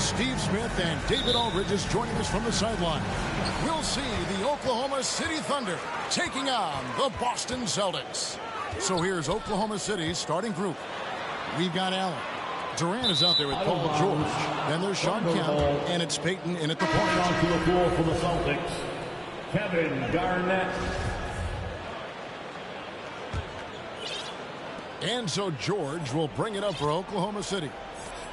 Steve Smith and David Aldridge is joining us from the sideline. We'll see the Oklahoma City Thunder taking on the Boston Celtics. So here's Oklahoma City's starting group. We've got Allen. Durant is out there with Paul George. Then there's Sean Kemp, and it's Peyton in at the point. On to the floor for the Celtics, Kevin Garnett. And so George will bring it up for Oklahoma City.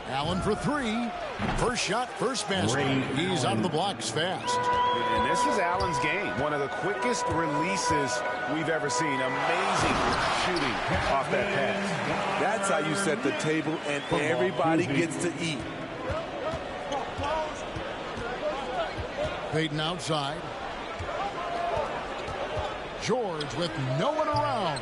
Allen for three. First shot, first basket. He's out of the blocks fast. And this is Allen's game. One of the quickest releases we've ever seen. Amazing shooting off that pass. That's how you set the table and everybody gets to eat. Peyton outside. George with no one around.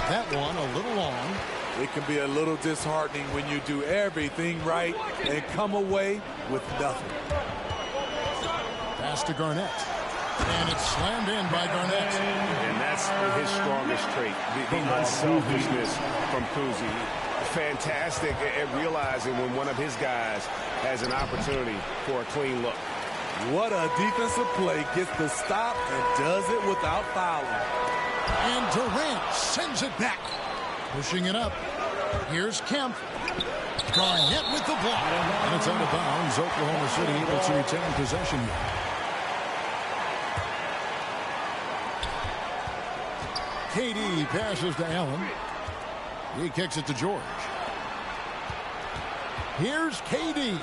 That one a little long. It can be a little disheartening when you do everything right and come away with nothing. Pass to Garnett. And it's slammed in by Garnett. And that's his strongest trait, the unselfishness from Kuzi. Fantastic at realizing when one of his guys has an opportunity for a clean look. What a defensive play. Gets the stop and does it without fouling. And Durant sends it back. Pushing it up. Here's Kemp. Garnett with the block. And it's out of bounds. Oklahoma City able to retain possession. KD passes to Allen. He kicks it to George. Here's KD.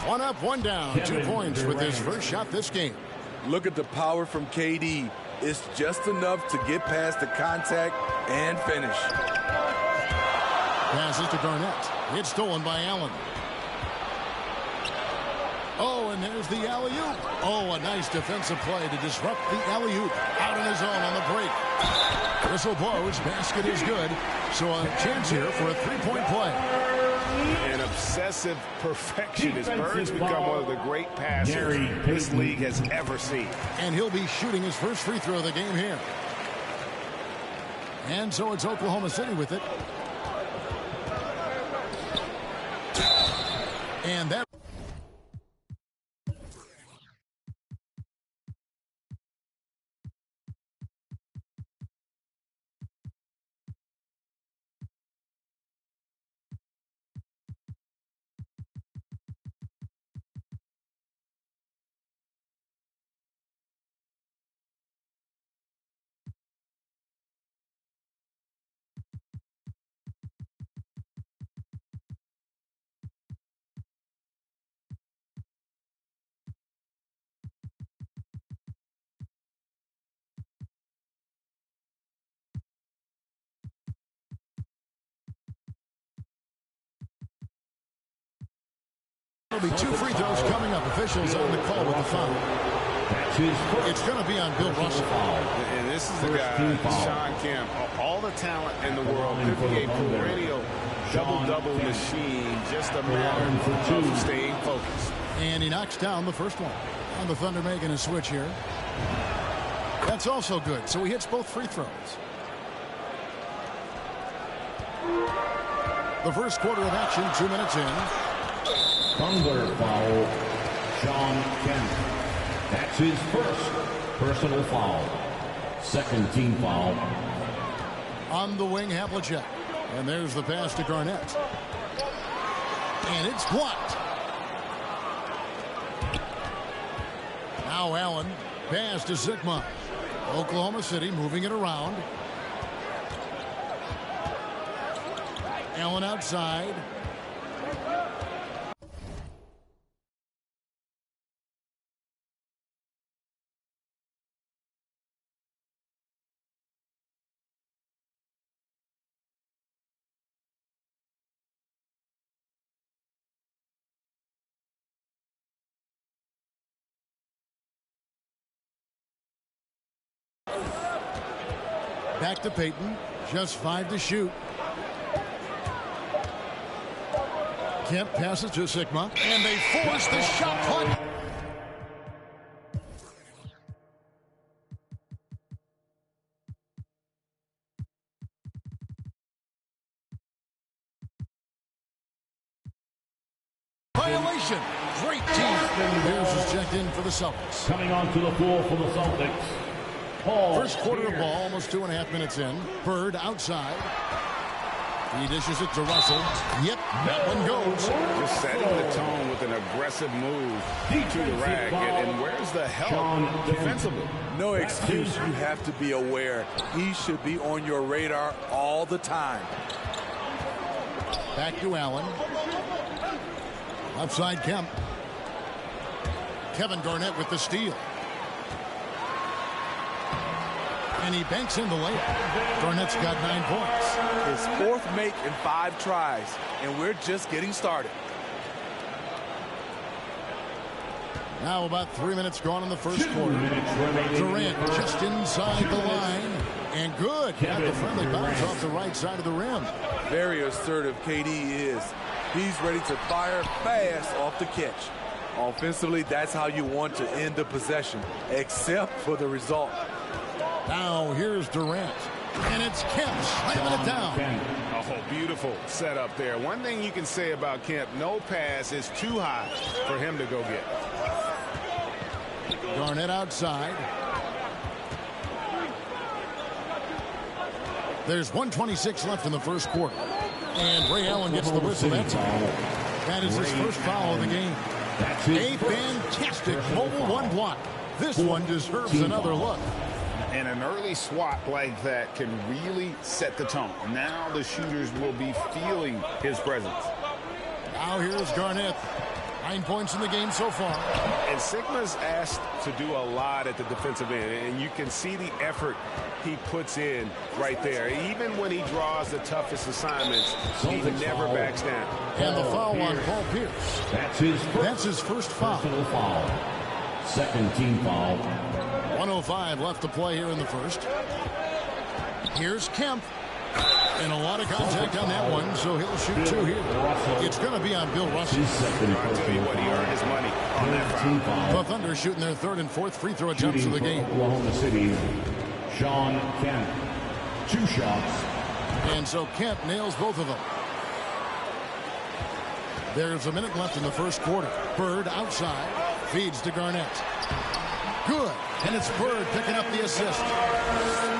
One up, one down. 2 points with his first shot this game. Look at the power from KD. It's just enough to get past the contact and finish. Passes to Garnett. It's stolen by Allen. Oh, and there's the alley-oop. Oh, a nice defensive play to disrupt the alley-oop. Out on his own on the break. Whistle blows. Basket is good. So a chance here for a three-point play. And obsessive perfection as Bird's become one of the great passers this league has ever seen. And he'll be shooting his first free throw of the game here. And so it's Oklahoma City with it. And that... There'll be 2 free throws coming up. Officials on the call with the foul. It's going to be on Bill Russell. And this is the guy, Sean Kemp. All the talent in the world. Could be a perennial double-double machine. Just a matter of staying focused. And he knocks down the first one. And the Thunder making a switch here. That's also good. So he hits both free throws. The first quarter of action, 2 minutes in. Thunder foul, Sean Kemp. That's his first personal foul. Second team foul. On the wing, Havlicek. And there's the pass to Garnett. And it's blocked. Now Allen. Pass to Sigma. Oklahoma City moving it around. Allen outside. Back to Peyton. Just 5 to shoot. Kemp passes to Sigma. And they force the shot clock. Violation. Here's who's checked in for the Celtics. Coming onto the floor for the Celtics. First quarter of ball, almost 2.5 minutes in. Bird outside. He dishes it to Russell. Yep, that one goes. Just setting the tone with an aggressive move to the rack. And where's the help defensively? No excuse. You have to be aware. He should be on your radar all the time. Back to Allen. Outside Kemp. Kevin Garnett with the steal. And he banks in the layup. Garnett's got 9 points. His fourth make in 5 tries, and we're just getting started. Now about 3 minutes gone in the first quarter. Durant just inside the line. And good. Got the friendly bounce off the right side of the rim. Very assertive KD is. He's ready to fire fast off the catch. Offensively, that's how you want to end the possession, except for the result. Now here's Durant. And it's Kemp slamming it down. Oh, beautiful setup there. One thing you can say about Kemp, no pass is too high for him to go get. Garnett outside. There's 1:26 left in the first quarter. And Ray Allen gets the whistle. That is his first foul of the game. A fantastic mobile one block. This one deserves another look. And an early swat like that can really set the tone. Now the shooters will be feeling his presence. Now here's Garnett. 9 points in the game so far. And Sigma's asked to do a lot at the defensive end, and you can see the effort he puts in right there. Even when he draws the toughest assignments, he never backs down. And the foul on Paul Pierce. That's his first foul. Second team foul. 1:05 left to play here in the first. Here's Kemp. And a lot of contact on that one, so he'll shoot 2 here. It's going to be on Bill Russell. I'll tell you what, he earned his money on that foul. The Thunder shooting their 3rd and 4th free throw attempts of the game. Oklahoma City, Sean Kemp. 2 shots. And so Kemp nails both of them. There's a minute left in the first quarter. Bird outside. Feeds to Garnett. Good. And it's Bird picking up the assist.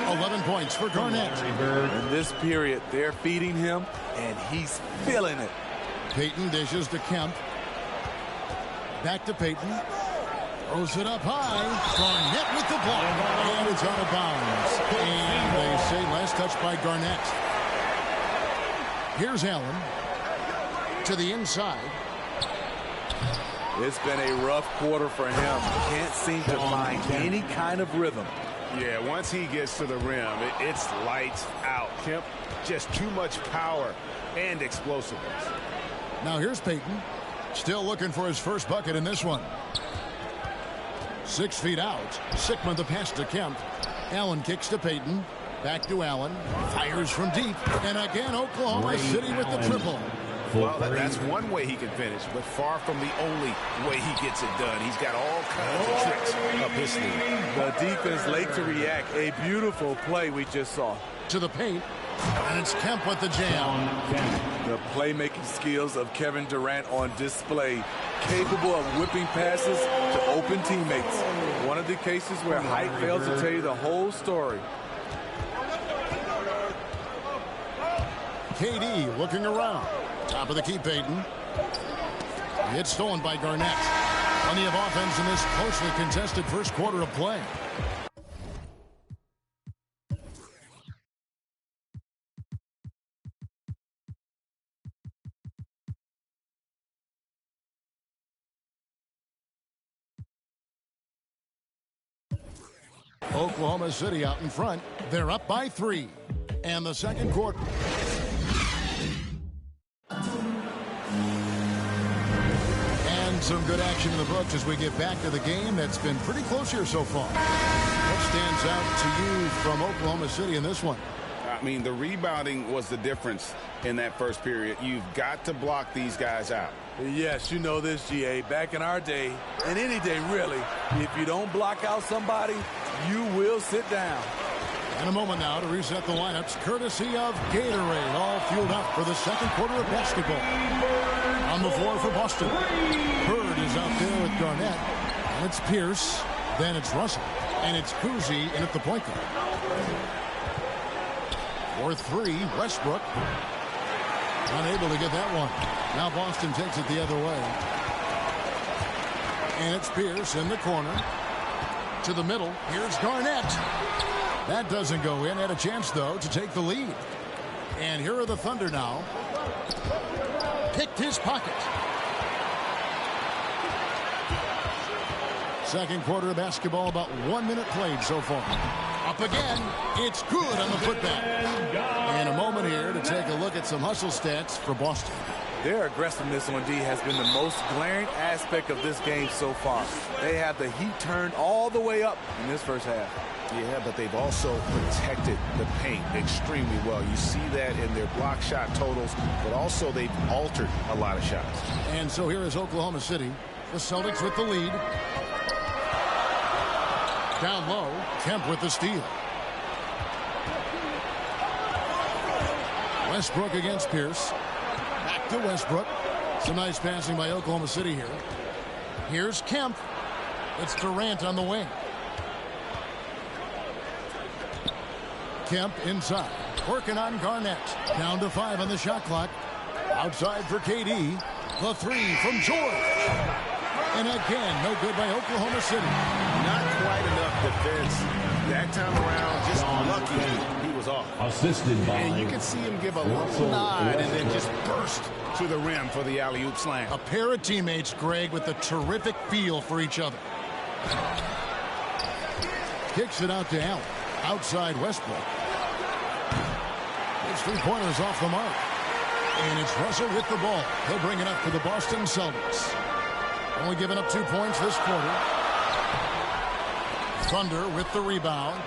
11 points for Garnett. In this period, they're feeding him, and he's feeling it. Payton dishes to Kemp. Back to Payton. Throws it up high. Garnett with the block. And it's out of bounds. And they say last touch by Garnett. Here's Allen. To the inside. It's been a rough quarter for him. Can't seem to find any kind of rhythm. Yeah, once he gets to the rim, it's lights out. Kemp, just too much power and explosiveness. Now here's Payton. Still looking for his first bucket in this one. 6 feet out. Sigma the pass to Kemp. Allen kicks to Payton. Back to Allen. Fires from deep. And again, Oklahoma City with the triple. Well, that's one way he can finish, but far from the only way he gets it done. He's got all kinds of tricks up his sleeve. The defense late to react. A beautiful play we just saw. To the paint, and it's Kemp with the jam. The playmaking skills of Kevin Durant on display. Capable of whipping passes to open teammates. One of the cases where height fails to tell you the whole story. KD looking around. Top of the key, Payton. It's stolen by Garnett. Plenty of offense in this closely contested first quarter of play. Oklahoma City out in front. They're up by 3. And the second quarter. Some good action in the books as we get back to the game that's been pretty close here so far. What stands out to you from Oklahoma City in this one? I mean, the rebounding was the difference in that first period. You've got to block these guys out. Yes, you know this, GA. Back in our day, and any day really, if you don't block out somebody, you will sit down. And a moment now to reset the lineups, courtesy of Gatorade, all fueled up for the second quarter of basketball. On the floor for Boston. Bird is out there with Garnett. And it's Pierce. Then it's Russell. And it's Cousy in at the point guard. For three, Westbrook. Unable to get that one. Now Boston takes it the other way. And it's Pierce in the corner. To the middle. Here's Garnett. That doesn't go in. Had a chance, though, to take the lead. And here are the Thunder now. Picked his pocket. Second quarter of basketball, about 1 minute played so far. Up again. It's good on the putback. And a moment here to take a look at some hustle stats for Boston. Their aggressiveness on D has been the most glaring aspect of this game so far. They have the heat turned all the way up in this first half. Yeah, but they've also protected the paint extremely well. You see that in their block shot totals, but also they've altered a lot of shots. And so here is Oklahoma City. The Celtics with the lead. Down low, Kemp with the steal. Westbrook against Pierce. Back to Westbrook. Some nice passing by Oklahoma City here. Here's Kemp. It's Durant on the wing. Kemp inside. Working on Garnett. Down to 5 on the shot clock. Outside for KD. The three from George. And again, no good by Oklahoma City. Not quite enough defense. That time around, just lucky he was off. Assisted by. And you can see him give a little nod and then just burst to the rim for the alley-oop slam. A pair of teammates, Greg, with a terrific feel for each other. Kicks it out to Allen. Outside Westbrook. His three-pointers off the mark. And it's Russell with the ball. He'll bring it up for the Boston Celtics. Only giving up 2 points this quarter. Thunder with the rebound.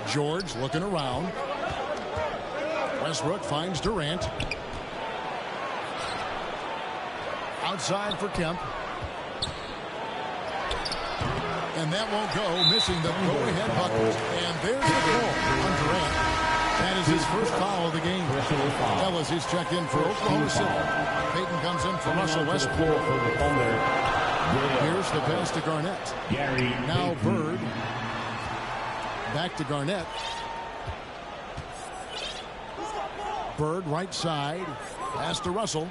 George looking around. Westbrook finds Durant. Outside for Kemp. And that won't go, missing the go-ahead bucket. And there's the goal on Durant. That is his first foul of the game. Ellis is checked in for Oklahoma City. Payton comes in for Russell Westbrook. Here's the pass to Garnett. Now Bird. Back to Garnett. Bird right side. Pass to Russell.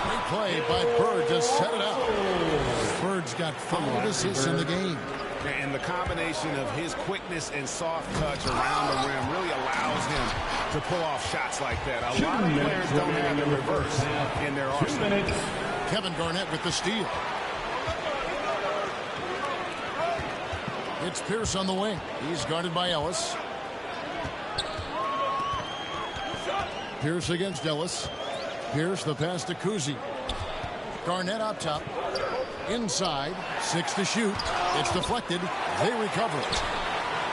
Great play by Bird to set it up. Bird's got 5 assists in the game. And the combination of his quickness and soft touch around the rim really allows him to pull off shots like that. A lot of players don't have the reverse in their arsenal. Kevin Garnett with the steal. It's Pierce on the wing. He's guarded by Ellis. Pierce against Ellis. Pierce the pass to Cousy. Garnett up top. Inside. 6 to shoot. It's deflected. They recover it.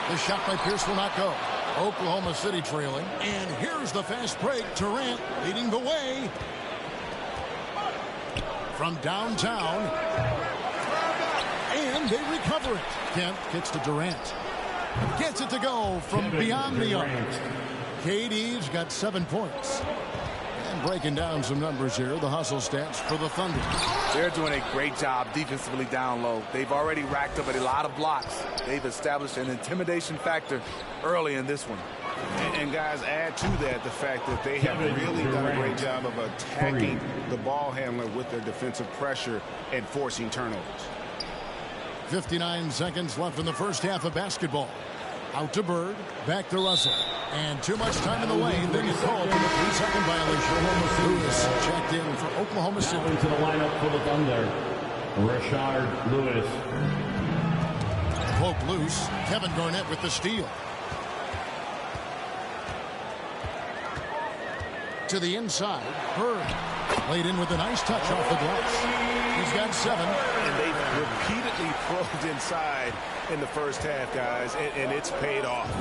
The shot by Pierce will not go. Oklahoma City trailing. And here's the fast break. Durant leading the way. From downtown. And they recover it. Kemp kicks to Durant. Gets it to go from beyond the arc. KD's got 7 points. And breaking down some numbers here, the hustle stats for the Thunder. They're doing a great job defensively down low. They've already racked up a lot of blocks. They've established an intimidation factor early in this one. And guys, add to that the fact that they have really done a great job of attacking the ball handler with their defensive pressure and forcing turnovers. 59 seconds left in the first half of basketball. Out to Bird, back to Russell. And too much time in the lane. They get called for the 3-second violation. Lewis checked in for Oklahoma City. Now into the lineup for the Thunder, Rashard Lewis. Poke loose. Kevin Garnett with the steal. To the inside. Bird laid in with a nice touch off the glass. He's got 7. And they've repeatedly probed inside in the first half, guys, and it's paid off.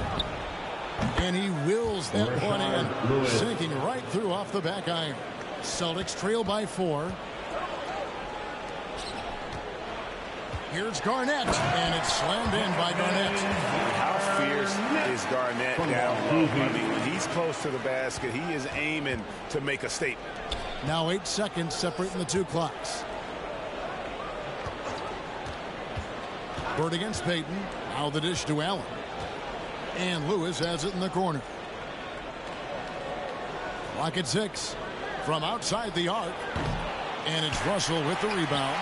And he wills that one in, sinking right through off the back iron. Celtics trail by 4. Here's Garnett, and it's slammed in by Garnett. How fierce is Garnett down low? I mean, when he's he's close to the basket. He is aiming to make a statement. Now 8 seconds separating the two clocks. Bird against Payton. Now the dish to Allen. And Lewis has it in the corner. Clock at 6. From outside the arc. And it's Russell with the rebound.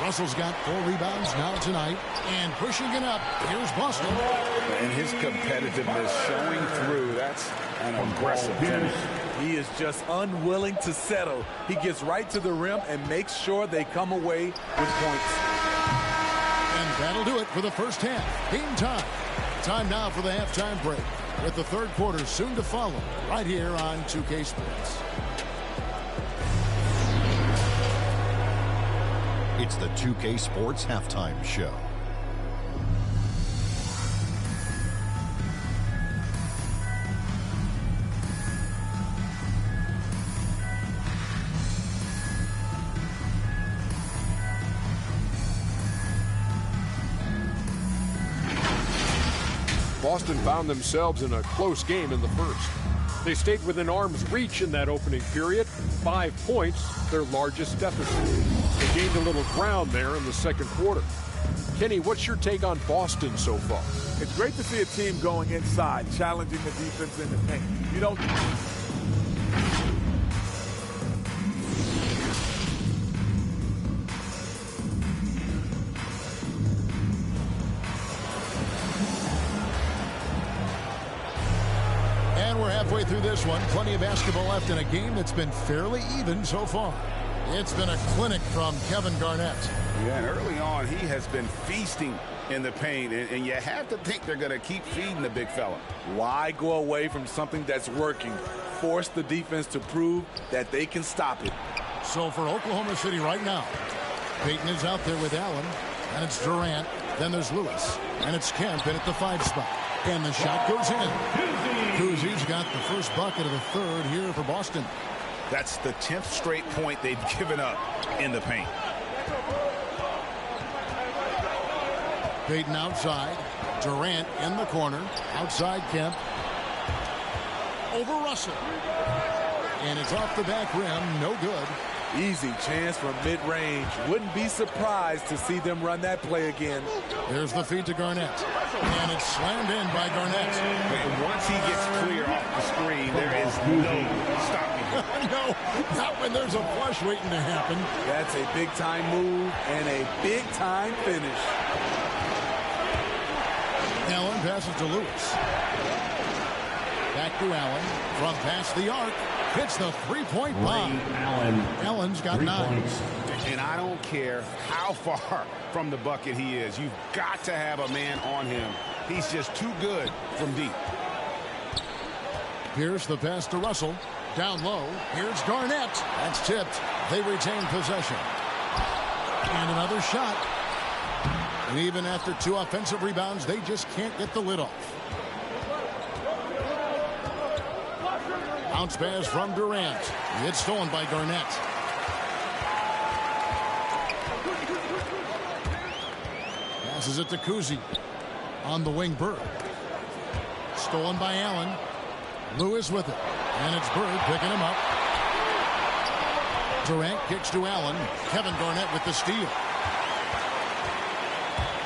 Russell's got 4 rebounds now tonight. And pushing it up, here's Boston. And his competitiveness showing through. That's an aggressive finish. He is just unwilling to settle. He gets right to the rim and makes sure they come away with points. And that'll do it for the first half. Game time. Time now for the halftime break, with the third quarter soon to follow, right here on 2K Sports. It's the 2K Sports Halftime Show. Boston found themselves in a close game in the first. They stayed within arm's reach in that opening period. 5 points, their largest deficit. They gained a little ground there in the second quarter. Kenny, what's your take on Boston so far? It's great to see a team going inside, challenging the defense in the paint. You don't... Halfway through this one, plenty of basketball left in a game that's been fairly even so far. It's been a clinic from Kevin Garnett. Yeah, and early on, he has been feasting in the paint, and you have to think they're going to keep feeding the big fella. Why go away from something that's working? Force the defense to prove that they can stop it. So for Oklahoma City right now, Payton is out there with Allen, and it's Durant. Then there's Lewis, and it's Kemp in at the 5 spot. And the shot goes in. Kuzi's got the first bucket of the third here for Boston. That's the 10th straight point they've given up in the paint. Payton outside. Durant in the corner. Outside Kemp. Over Russell. And it's off the back rim. No good. Easy chance from mid-range. Wouldn't be surprised to see them run that play again. There's the feed to Garnett. And it's slammed in by Garnett. And once he gets clear off the screen, there is no stopping him. No, not when there's a flush waiting to happen. That's a big-time move and a big-time finish. Allen passes to Lewis. Back to Allen. From past the arc. Hits the three-point bomb. Allen's got 9. And I don't care how far from the bucket he is. You've got to have a man on him. He's just too good from deep. Here's the pass to Russell. Down low. Here's Garnett. That's tipped. They retain possession. And another shot. And even after 2 offensive rebounds, they just can't get the lid off. Bounce pass from Durant. It's stolen by Garnett. Passes it to Kuzi. On the wing, Bird. Stolen by Allen. Lewis with it. And it's Bird picking him up. Durant kicks to Allen. Kevin Garnett with the steal.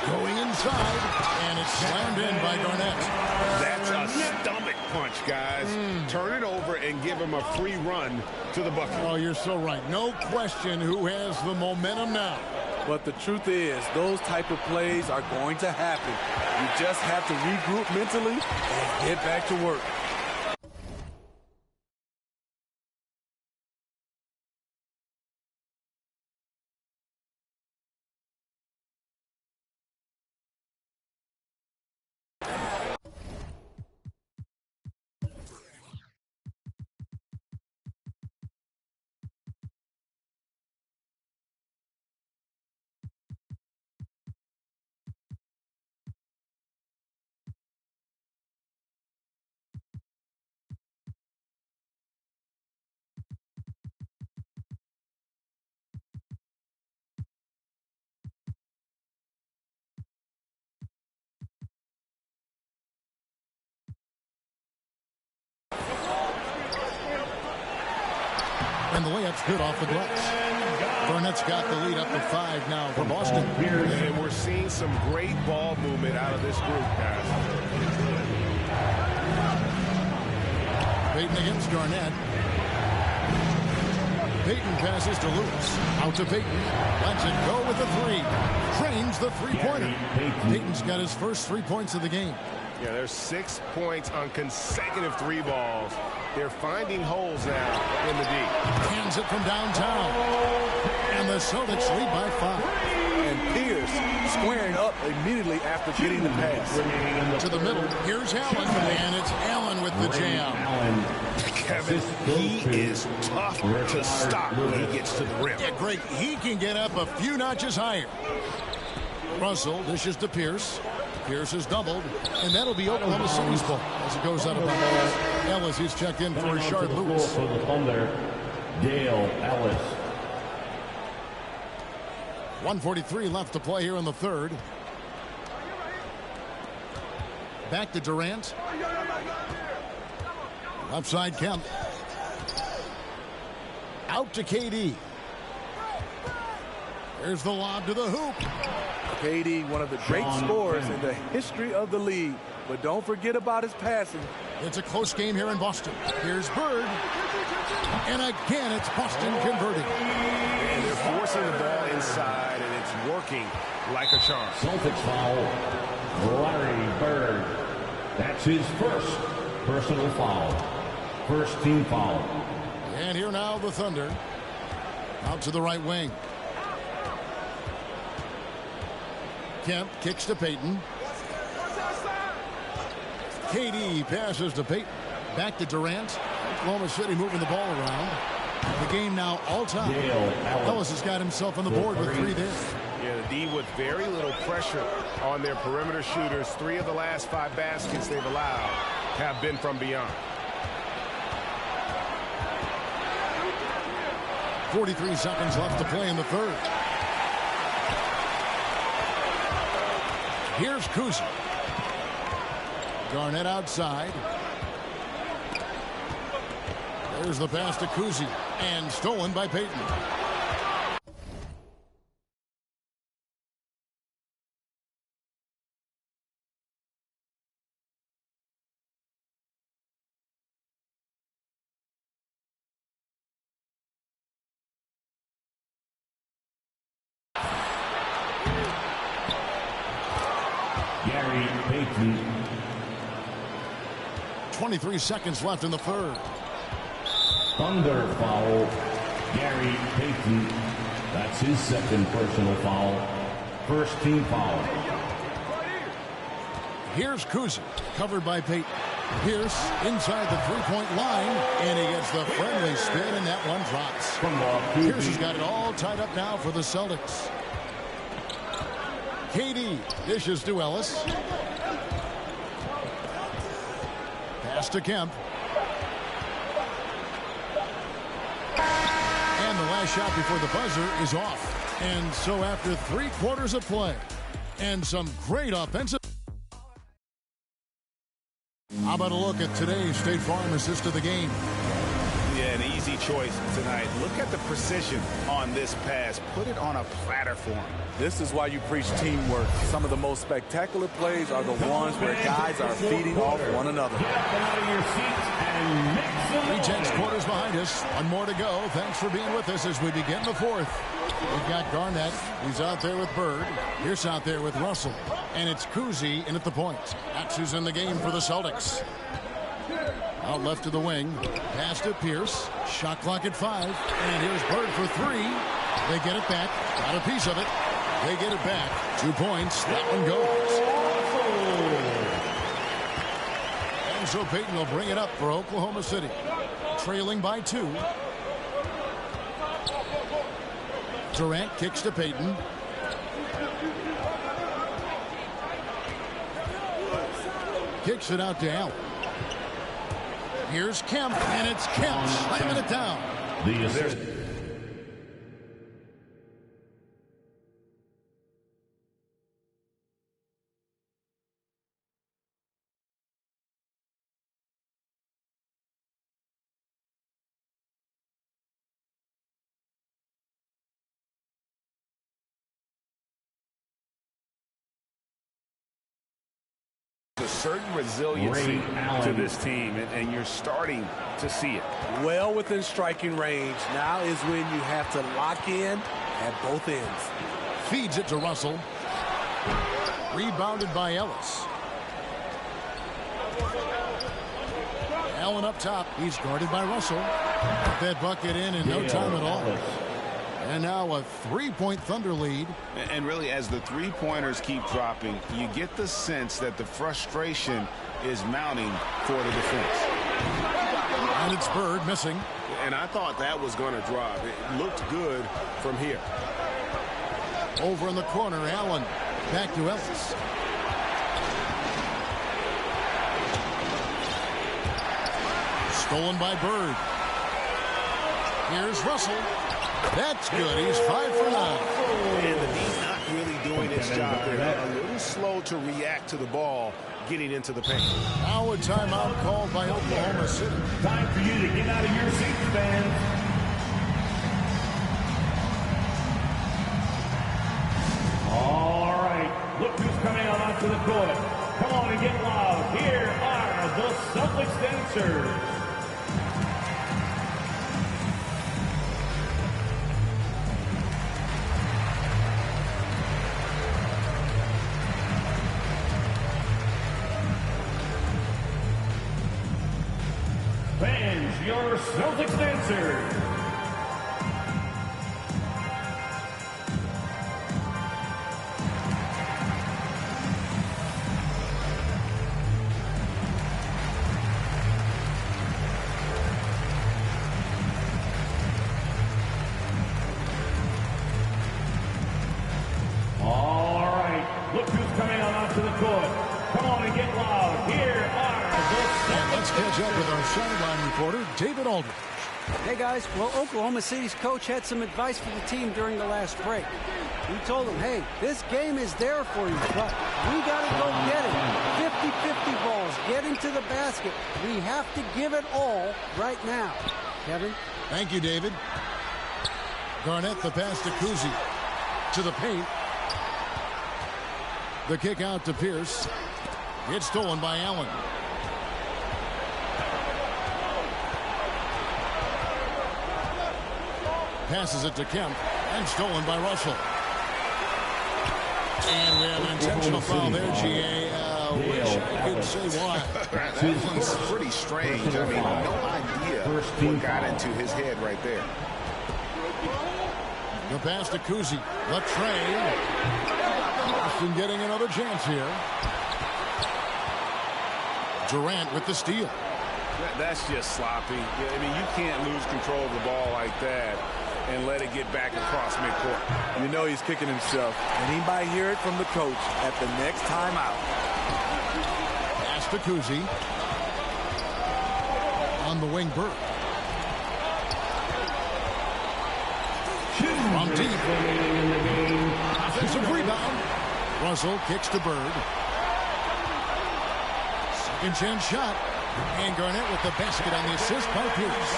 Going inside. And it's slammed in by Garnett. That's a stomach punch, guys. Turn it over and give him a free run to the bucket. Oh, you're so right. No question who has the momentum now. But the truth is, those type of plays are going to happen. You just have to regroup mentally and get back to work. And the layup's good off the glass. Garnett's got the lead up to 5 now for Boston. And we're seeing some great ball movement out of this group, guys. Payton against Garnett. Payton passes to Lewis. Out to Payton. Lets it go with the 3. Trains the three-pointer. Payton's got his first 3 points of the game. Yeah, there's 6 points on consecutive 3 balls. They're finding holes now in the D. Hands it from downtown. And the Celtics lead by 5. And Pierce squaring up immediately after getting the pass. To the middle. Here's Allen. And it's Allen with the jam. Kevin, he is tough to stop when he gets to the rim. Yeah, great. He can get up a few notches higher. Russell dishes to Pierce. Pierce is doubled, and that'll be Oklahoma City's ball as it goes out of bounds. Ellis, he's checked in for Rashard Lewis. For the Thunder, Dale Ellis. 1:43 left to play here in the third. Back to Durant. Left side Kemp. Out to KD. There's the lob to the hoop. KD, one of the great scorers in the history of the league. But don't forget about his passing. It's a close game here in Boston. Here's Bird. And again, it's Boston converting. And they're forcing the ball inside, and it's working like a charm. Celtics foul. Larry Bird. That's his first personal foul. First team foul. And here now the Thunder. Out to the right wing. Kemp kicks to Payton. KD passes to Payton. Back to Durant. Oklahoma City moving the ball around. The game now all time. Ellis has got himself on the board with 3 there. Yeah, the D with very little pressure on their perimeter shooters. 3 of the last 5 baskets they've allowed have been from beyond. 43 seconds left to play in the third. Here's Kuzi. Garnett outside. There's the pass to Kuzi. And stolen by Payton. Gary Payton. 23 seconds left in the third. Thunder foul. Gary Payton. That's his second personal foul. First team foul. Here's Kuzi, covered by Payton. Pierce inside the three-point line, and he gets the friendly spin, and that one drops. Pierce has got it all tied up now for the Celtics. KD dishes to Ellis. Pass to Kemp. And the last shot before the buzzer is off. And so after 3 quarters of play and some great offensive. How about a look at today's State Farm assist of the game? Yeah, an easy choice tonight. Look at the precision on this pass. Put it on a platter for him. This is why you preach teamwork. Some of the most spectacular plays are the ones where guys are feeding off one another. 3:10 quarters behind us. 1 more to go. Thanks for being with us as we begin the fourth. We've got Garnett. He's out there with Bird. Pierce out there with Russell. And it's Kuzi in at the point. That's who's in the game for the Celtics. Out left to the wing. Pass to Pierce. Shot clock at 5. And here's Bird for 3. They get it back. Got a piece of it. They get it back. 2 points. That one goes. And so Payton will bring it up for Oklahoma City. Trailing by 2. Durant kicks to Payton. Kicks it out to Allen. Here's Kemp, and it's Kemp slamming it down. The assist. A certain resiliency to this team, and you're starting to see it. Well within striking range. Now is when you have to lock in at both ends. Feeds it to Russell. Rebounded by Ellis. Allen up top. He's guarded by Russell. Got that bucket in no time at all. And now a three-point Thunder lead. And really, as the three-pointers keep dropping, you get the sense that the frustration is mounting for the defense. And it's Bird missing. And I thought that was going to drop. It looked good from here. Over in the corner, Allen. Back to Ellis. Stolen by Bird. Here's Russell. That's good. He's 5 for 9. And the D's not really doing its job. They're a little slow to react to the ball getting into the paint. Now a timeout called by Oklahoma City. Time for you to get out of your seats, fans. All right, look who's coming on onto the court. Come on and get loud. Here are the Celtics dancers. Fans, your Celtics dancers. All right, look who's coming on onto the court. Come on and get loud. Here are the Celtics. Let's catch up with our sideline reporter, David Aldridge. Hey guys, well, Oklahoma City's coach had some advice for the team during the last break. He told them, hey, this game is there for you, but we got to go get it. 50-50 balls, get into the basket. We have to give it all right now. Kevin? Thank you, David. Garnett, the pass to Kuzi. To the paint. The kick out to Pierce. It's stolen by Allen. Passes it to Kemp, and stolen by Russell. And we have an intentional foul there, G.A. Wish I could say why. That one's pretty strange. I mean, no idea what got into his head right there. The pass to Kuzi. The tray. Boston getting another chance here. Durant with the steal. That's just sloppy. I mean, you can't lose control of the ball like that and let it get back across midcourt. You know he's kicking himself, and he might hear it from the coach at the next timeout. Pass to Kuzi. On the wing, Bird. From deep. Offensive rebound. Russell kicks to Bird. Second chance shot. And Garnett with the basket on the assist by Pierce.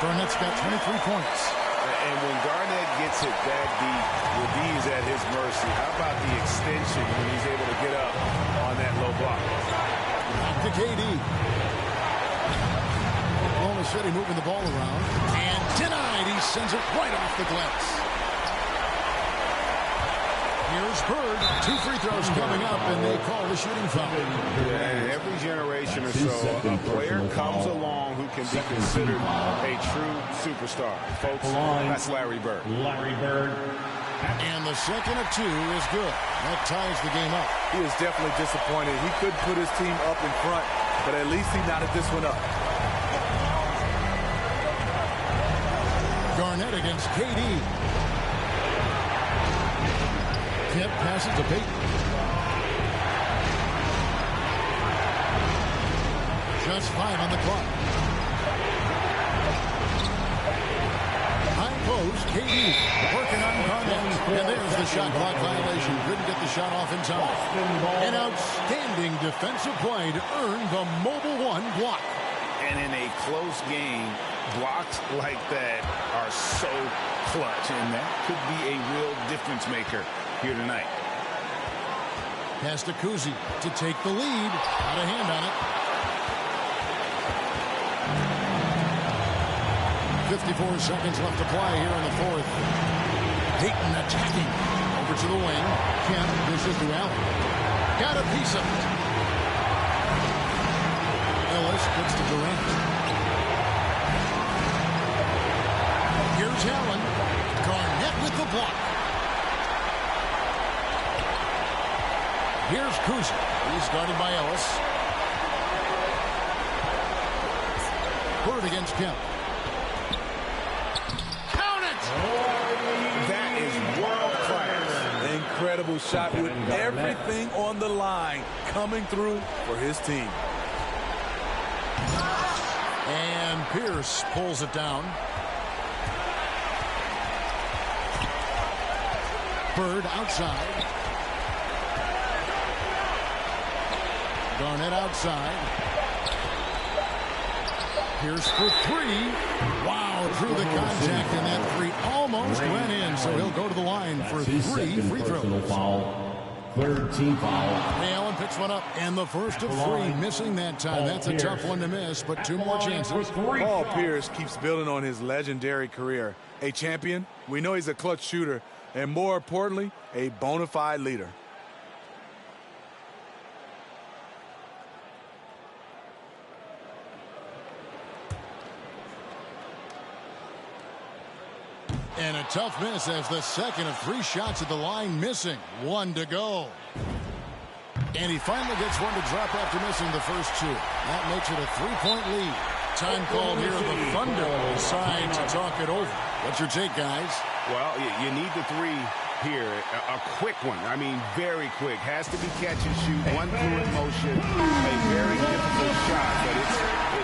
Garnett's got 23 points. And when Garnett gets it that deep, the D's at his mercy. How about the extension when he's able to get up on that low block? Back to KD. Oklahoma City moving the ball around. And denied. He sends it right off the glass. Here's Bird. 2 free throws coming up, and they call the shooting foul. Yeah, every generation or so, a player comes along who can be considered a true superstar. Folks, that's Larry Bird. Larry Bird. And the second of 2 is good. That ties the game up. He is definitely disappointed. He couldn't put his team up in front, but at least he knotted this one up. Garnett against KD. Kemp passes to Payton. Just 5 on the clock. High post, KD working on Garnett. And there's the shot clock violation. Couldn't get the shot off in time. An outstanding defensive play to earn the Mobile One block. And in a close game, blocks like that are so clutch, and that could be a real difference maker here tonight. Pass to Kuzi to take the lead. Got a hand on it. 54 seconds left to play here in the fourth. Peyton attacking. Over to the wing. Kemp dishes to Allen. Got a piece of it. Ellis puts to Durant. Here's Allen. Garnett with the block. Here's Kuzi. He's guarded by Ellis. Bird against Kemp. Count it! That is world class. Incredible shot with everything on the line coming through for his team. And Pierce pulls it down. Bird outside. Garnett outside. Pierce for three. Wow, through the contact, and that three almost went in, so he'll go to the line for 3 free throws. Third team foul. Allen picks one up, and the first of 3, missing that time. That's a tough one to miss, but 2 more chances. Paul Pierce keeps building on his legendary career. A champion, we know he's a clutch shooter, and more importantly, a bona fide leader. And a tough miss as the second of 3 shots at the line missing. 1 to go. And he finally gets one to drop after missing the first 2. That makes it a 3-point lead. Time called here. The Thunder decide to talk it over. What's your take, guys? Well, you need the 3 here. A quick one. I mean, very quick. Has to be catch and shoot. One fluid motion. A very difficult shot, but it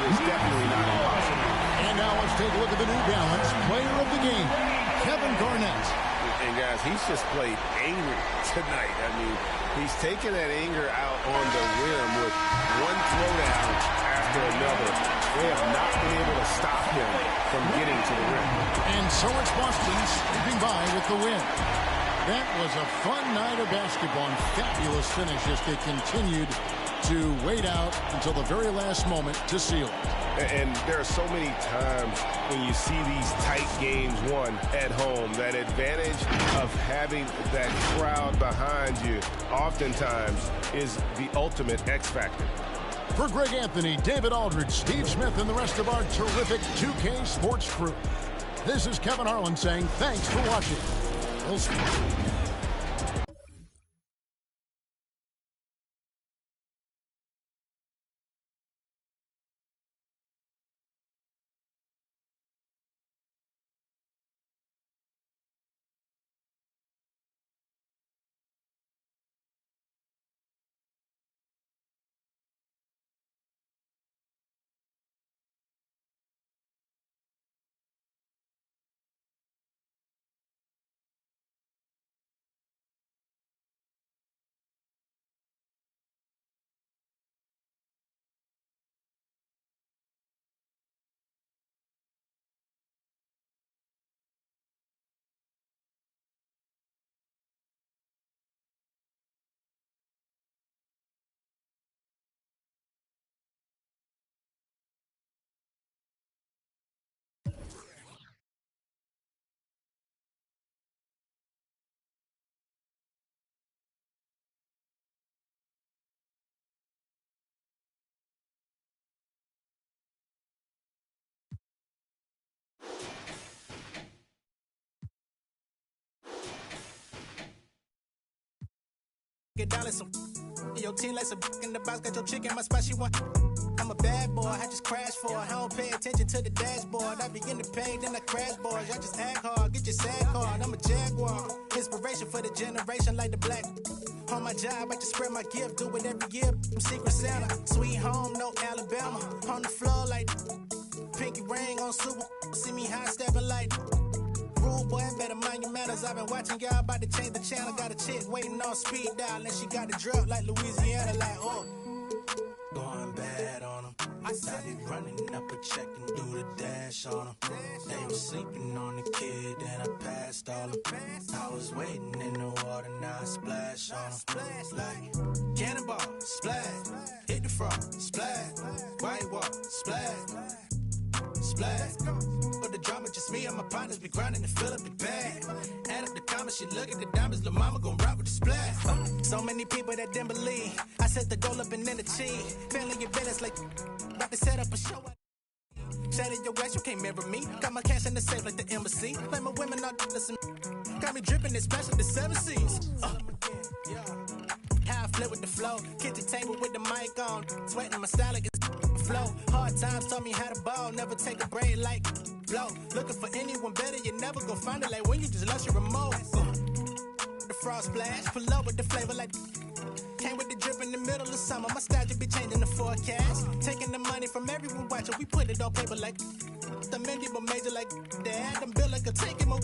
is definitely not impossible. And now let's take a look at the New Balance player of the game, Kevin Garnett. And guys, he's just played angry tonight. I mean, he's taken that anger out on the rim with one throwdown after another. They have not been able to stop him from getting to the rim. And so it's Boston sweeping by with the win. That was a fun night of basketball and fabulous finish as they continued to wait out until the very last moment to seal it. And there are so many times when you see these tight games won at home, that advantage of having that crowd behind you oftentimes is the ultimate X factor. For Greg Anthony, David Aldridge, Steve Smith, and the rest of our terrific 2K Sports crew, this is Kevin Harlan saying thanks for watching. We'll see you. $dollars, your team like some in the box, got your chick in my spot, she want. I'm a bad boy, I just crash for it. I don't pay attention to the dashboard. I begin to pay, then I crash boys. Y'all just act hard, get your sad card. I'm a Jaguar, inspiration for the generation like the black. On my job, I just spread my gift, do it every year. I'm Secret Santa, sweet home, no Alabama. On the floor like pinky ring on super. See me high stepping like. Rude boy, better mind your manners. I've been watching y'all about to change the channel. Got a chick waiting on speed dial, and she got the drip like Louisiana, like going bad on them. I started running up a check and do the dash on them. They was sleeping on the kid, then I passed all them. I was waiting in the water, now I splash on them. Like cannonball, splash, hit the frog, splash, white walk, splash, splash. But the drama, just me and my partners be grinding and fill up the bag. Add up the comments, she look at the diamonds, lil' mama gon' ride with the splash. So many people that didn't believe. I set the goal up and then achieve. Family your business like about to set up a show. Shout at your ass, you can't mirror me. Got my cash in the safe like the embassy. Like my women all listen. Got me dripping and splashing the 7 Seas. How I flip with the flow. Kitchen table with the mic on. Sweating my style like it's flow. Hard times taught me how to ball. Never take a break like blow. Looking for anyone better, you never gon' find it. Like when you just lost your remote. The frog splash, pull up with the flavor like. Came with the drip in the middle of summer. My style just be changing the forecast. Taking the money from everyone watching. We put it on paper like the Mindy, but major like dad. Them bill like a taking more.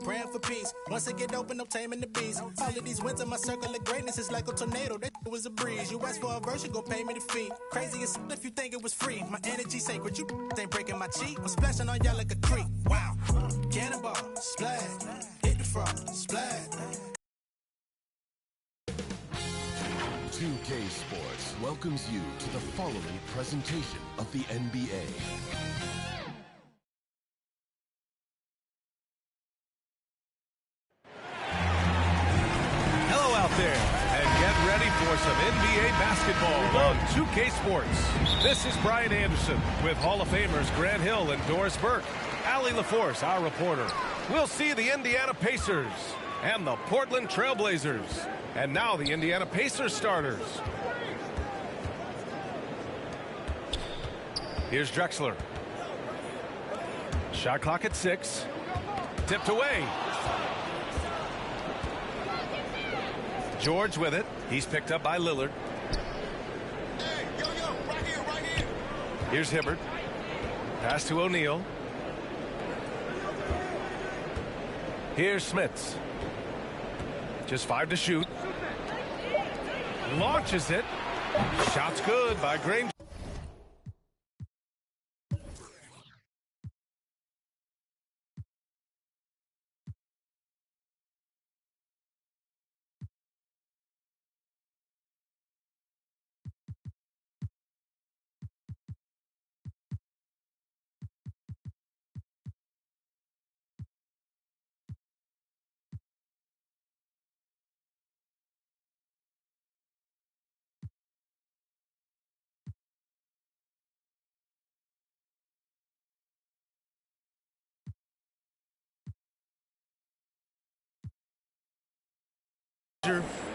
Praying for peace. Once I get open, I'm taming the beast. All of these wins in my circle of greatness is like a tornado. That was a breeze. You ask for a verse, you gon' pay me the fee. Crazy as if you think it was free. My energy sacred. You ain't breaking my cheek. I'm splashing on y'all like a creek. Wow. Cannonball, splash. Hit the frog, splash. 2K Sports welcomes you to the following presentation of the NBA. Hello out there, and get ready for some NBA basketball on 2K Sports. This is Brian Anderson with Hall of Famers Grant Hill and Doris Burke. Allie LaForce, our reporter. We'll see the Indiana Pacers and the Portland Trailblazers. And now the Indiana Pacers starters. Here's Drexler. Shot clock at 6. Tipped away. George with it. He's picked up by Lillard. Hey, yo, right here, right here. Here's Hibbert. Pass to O'Neal. Here's Smits. Just 5 to shoot. Launches it. Shot's good by Granger.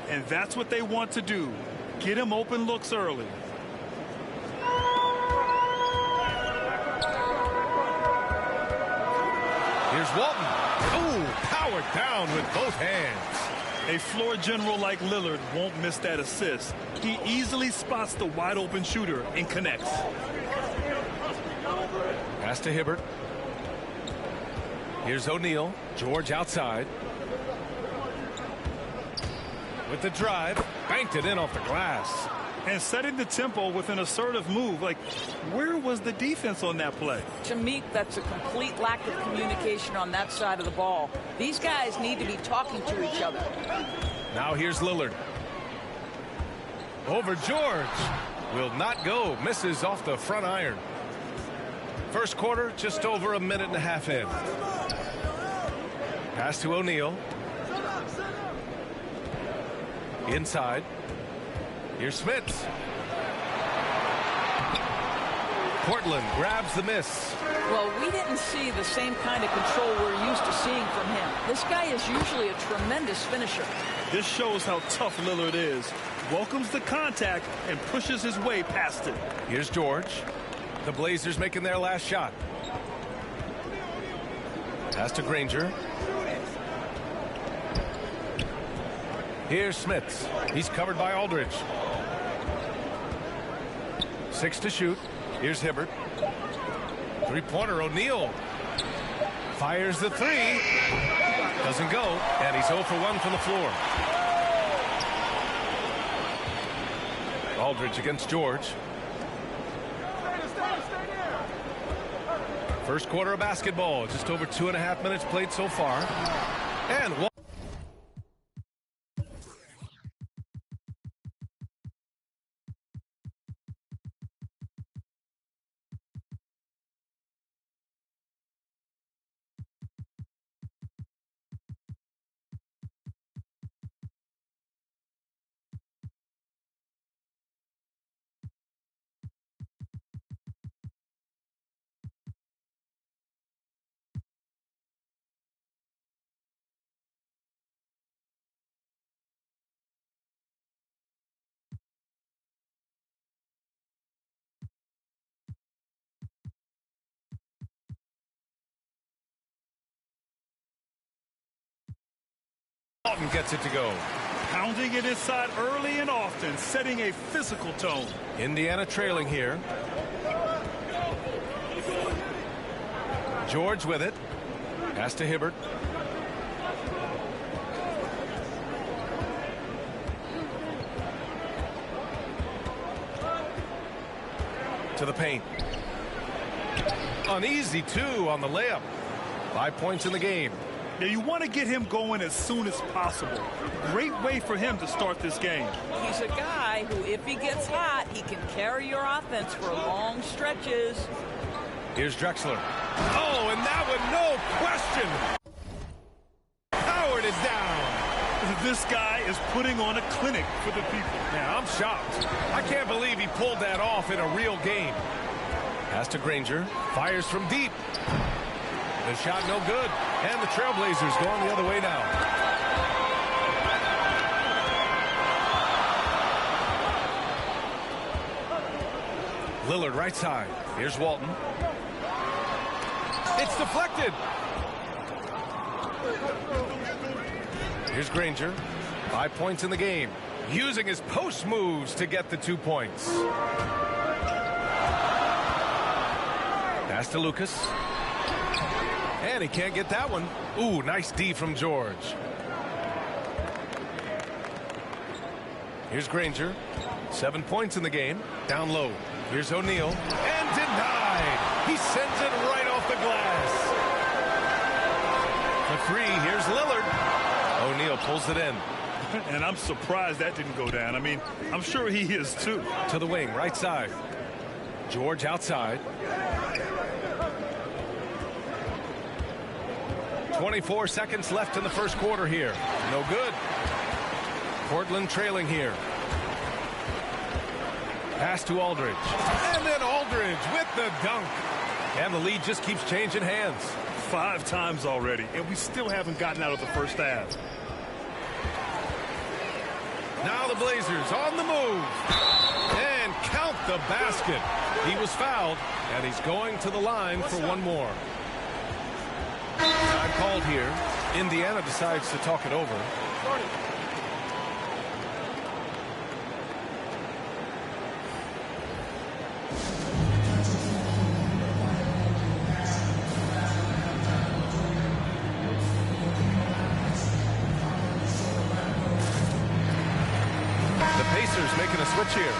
And that's what they want to do. Get him open looks early. Here's Walton. Ooh, powered down with both hands. A floor general like Lillard won't miss that assist. He easily spots the wide open shooter and connects. Pass to Hibbert. Here's O'Neal. George outside. With the drive, banked it in off the glass. And setting the tempo with an assertive move. Like, where was the defense on that play? To me, that's a complete lack of communication on that side of the ball. These guys need to be talking to each other. Now here's Lillard. Over George. Will not go. Misses off the front iron. First quarter, just over a minute and a half in. Pass to O'Neal. Inside. Here's Smits. Portland grabs the miss. Well, we didn't see the same kind of control we're used to seeing from him. This guy is usually a tremendous finisher. This shows how tough Lillard is. Welcomes the contact and pushes his way past it. Here's George. The Blazers making their last shot. Pass to Granger. Here's Smits. He's covered by Aldridge. 6 to shoot. Here's Hibbert. Three-pointer, O'Neal. Fires the 3. Doesn't go, and he's 0 for 1 from the floor. Aldridge against George. First quarter of basketball, just over 2.5 minutes played so far. And Walton gets it to go. Pounding it inside early and often, setting a physical tone. Indiana trailing here. George with it. Pass to Hibbert. To the paint. An easy 2 on the layup. 5 points in the game. Now you want to get him going as soon as possible. Great way for him to start this game. He's a guy who, if he gets hot, he can carry your offense for long stretches. Here's Drexler. Oh, and that one, no question. Howard is down. This guy is putting on a clinic for the people. Yeah, I'm shocked. I can't believe he pulled that off in a real game. Pass to Granger. Fires from deep. The shot no good. And the Trailblazers going the other way now. Lillard right side. Here's Walton. It's deflected. Here's Granger. 5 points in the game. Using his post moves to get the 2 points. Pass to Lucas. And he can't get that one. Ooh, nice D from George. Here's Granger. 7 points in the game. Down low. Here's O'Neal. And denied. He sends it right off the glass. For 3, here's Lillard. O'Neal pulls it in. And I'm surprised that didn't go down. I mean, I'm sure he is too. To the wing, right side. George outside. 24 seconds left in the first quarter here. No good. Portland trailing here. Pass to Aldridge. And then Aldridge with the dunk. And the lead just keeps changing hands. 5 times already, and we still haven't gotten out of the first half. Now the Blazers on the move. And count the basket. He was fouled, and he's going to the line for one more. Time called here. Indiana decides to talk it over. The Pacers making a switch here.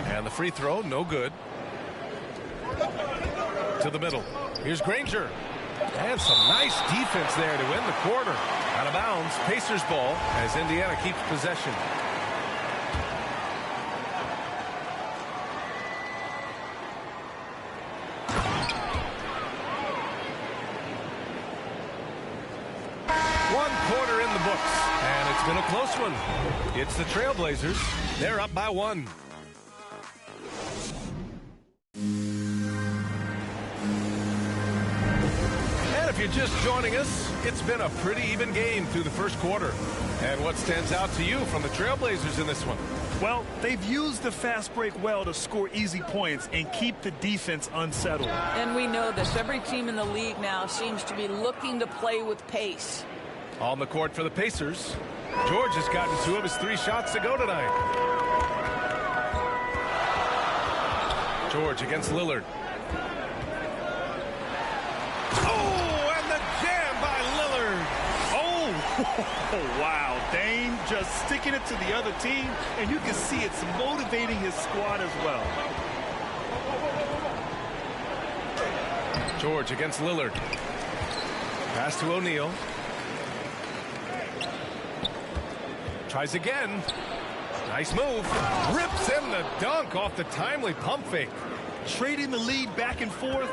And the free throw, no good. To the middle. Here's Granger. And some nice defense there to win the quarter. Out of bounds, Pacers ball as Indiana keeps possession. One quarter in the books, and it's been a close one. It's the Trailblazers. They're up by 1. If you're just joining us, it's been a pretty even game through the first quarter. And what stands out to you from the Trailblazers in this one? Well, they've used the fast break well to score easy points and keep the defense unsettled. And we know this. Every team in the league now seems to be looking to play with pace. On the court for the Pacers, George has gotten 2 of his 3 shots to go tonight. George against Lillard. Oh, wow. Dame just sticking it to the other team, and you can see it's motivating his squad as well. George against Lillard. Pass to O'Neal. Tries again. Nice move. Rips in the dunk off the timely pump fake. Trading the lead back and forth,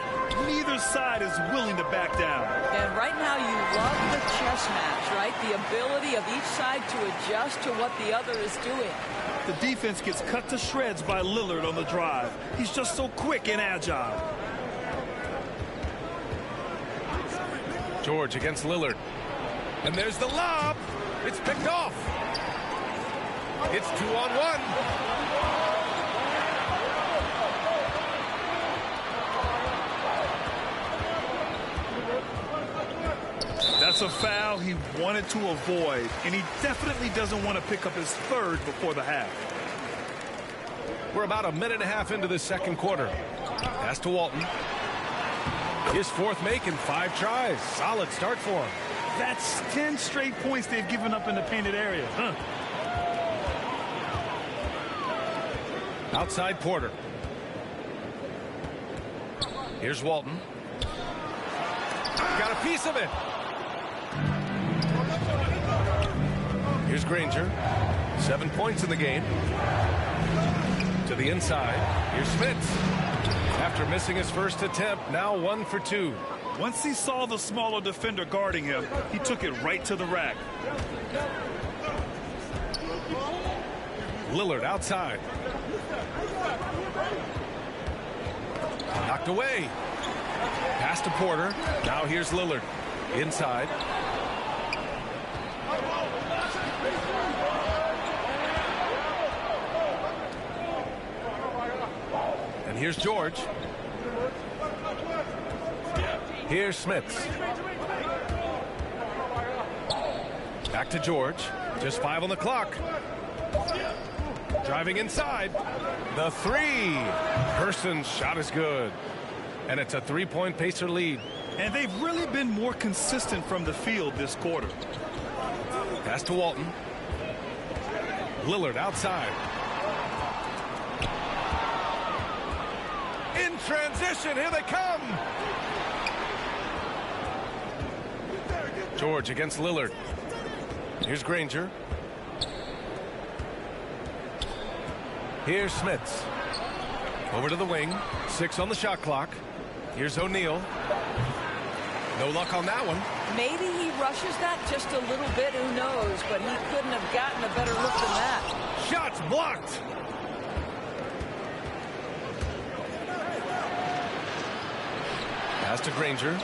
neither side is willing to back down. And right now you love the chess match, right? The ability of each side to adjust to what the other is doing. The defense gets cut to shreds by Lillard on the drive. He's just so quick and agile. George against Lillard. And there's the lob. It's picked off. It's 2-on-1. That's a foul he wanted to avoid, and he definitely doesn't want to pick up his third before the half. We're about a minute and a half into the second quarter. Pass to Walton. His fourth make in 5 tries. Solid start for him. That's 10 straight points they've given up in the painted area. Outside Porter. Here's Walton. Got a piece of it. Here's Granger. 7 points in the game. To the inside. Here's Smith. After missing his first attempt, now 1 for 2. Once he saw the smaller defender guarding him, he took it right to the rack. Lillard outside. Knocked away. Pass to Porter. Now here's Lillard. Inside. And here's George. Here's Smith. Back to George. Just 5 on the clock. Driving inside. The 3. Person's shot is good. And it's a 3-point Pacer lead. And they've really been more consistent from the field this quarter. Pass to Walton. Lillard outside. In transition, here they come. George against Lillard. Here's Granger. Here's Smith. Over to the wing. 6 on the shot clock. Here's O'Neal. No luck on that one. Maybe he rushes that just a little bit, who knows, but he couldn't have gotten a better look than that. Shots blocked. Pass to Granger.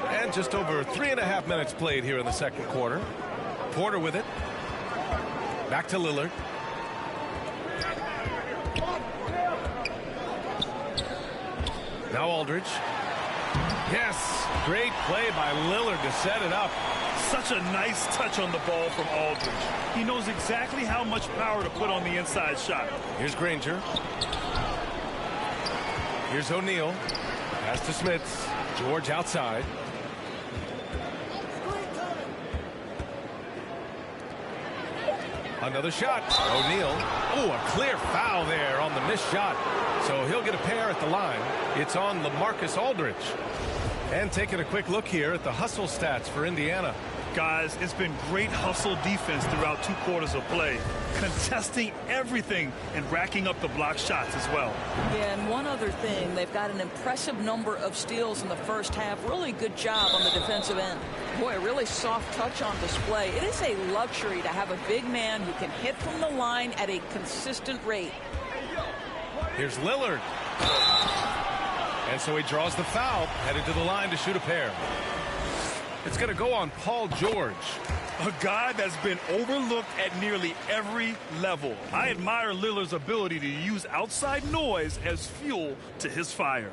And just over 3.5 minutes played here in the second quarter. Porter with it. Back to Lillard. Now Aldridge. Yes, great play by Lillard to set it up. Such a nice touch on the ball from Aldridge. He knows exactly how much power to put on the inside shot. Here's Granger. Here's O'Neal. Pass to Smith. George outside. Another shot. O'Neal. Oh, a clear foul there on the missed shot. So he'll get a pair at the line. It's on LaMarcus Aldridge. And taking a quick look here at the hustle stats for Indiana. Guys, it's been great hustle defense throughout 2 quarters of play. Contesting everything and racking up the block shots as well. Yeah, and one other thing, they've got an impressive number of steals in the first half. Really good job on the defensive end. Boy, a really soft touch on display. It is a luxury to have a big man who can hit from the line at a consistent rate. Here's Lillard. And so he draws the foul, headed to the line to shoot a pair. It's going to go on Paul George. A guy that's been overlooked at nearly every level. I admire Lillard's ability to use outside noise as fuel to his fire.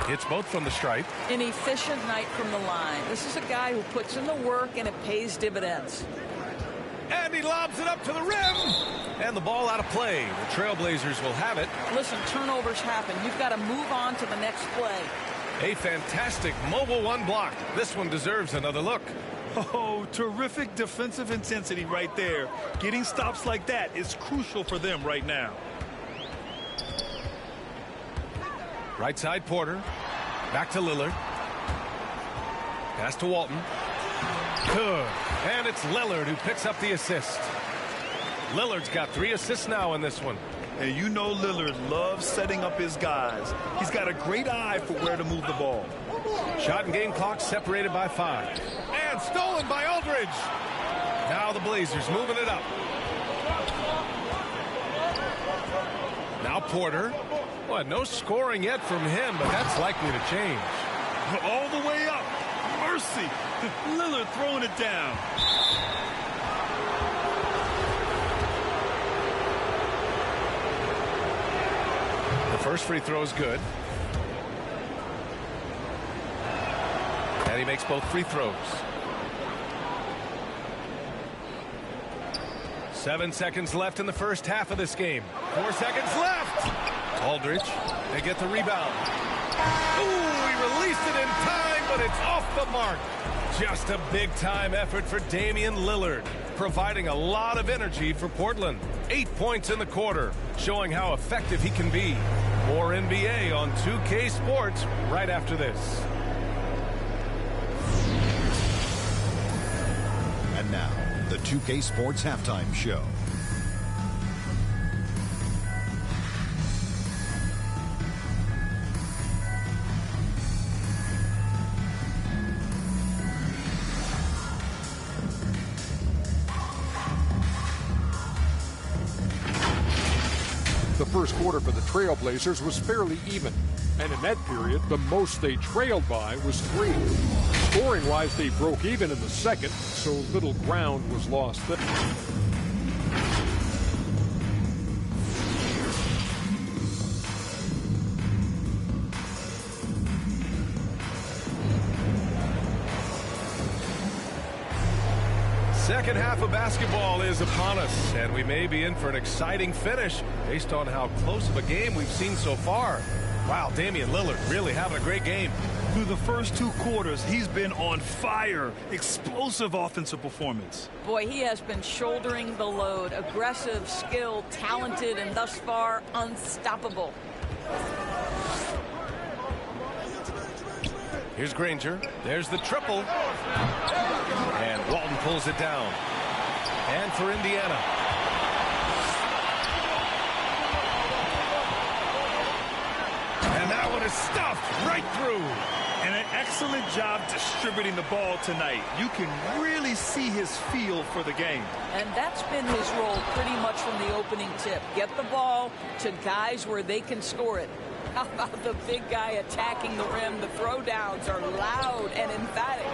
Hits both from the stripe. An efficient night from the line. This is a guy who puts in the work and it pays dividends. And he lobs it up to the rim. And the ball out of play. The Trailblazers will have it. Listen, turnovers happen. You've got to move on to the next play. A fantastic mobile one block. This one deserves another look. Oh, terrific defensive intensity right there. Getting stops like that is crucial for them right now. Right side, Porter. Back to Lillard. Pass to Walton. Good. And it's Lillard who picks up the assist. Lillard's got 3 assists now in this one. And you know Lillard loves setting up his guys. He's got a great eye for where to move the ball. Shot and game clock separated by 5. And stolen by Aldridge. Now the Blazers moving it up. Now Porter. Well, no scoring yet from him, but that's likely to change. All the way up. Mercy. Lillard throwing it down. The first free throw is good. And he makes both free throws. 7 seconds left in the first half of this game. 4 seconds left. Aldridge, they get the rebound. Ooh, he released it in time, but it's off the mark. Just a big-time effort for Damian Lillard, providing a lot of energy for Portland. 8 points in the quarter, showing how effective he can be. More NBA on 2K Sports right after this. And now, the 2K Sports Halftime Show. The first quarter for the Trailblazers was fairly even, and in that period, the most they trailed by was 3. Scoring-wise, they broke even in the second, so little ground was lost there. Second half of basketball is upon us, and we may be in for an exciting finish based on how close of a game we've seen so far. Wow, Damian Lillard really having a great game. Through the first 2 quarters, he's been on fire. Explosive offensive performance. Boy, he has been shouldering the load. Aggressive, skilled, talented, and thus far unstoppable. Here's Granger. There's the triple. And Walton pulls it down. And for Indiana. And that one is stuffed right through. And an excellent job distributing the ball tonight. You can really see his feel for the game. And that's been his role pretty much from the opening tip. Get the ball to guys where they can score it. How about the big guy attacking the rim? The throwdowns are loud and emphatic.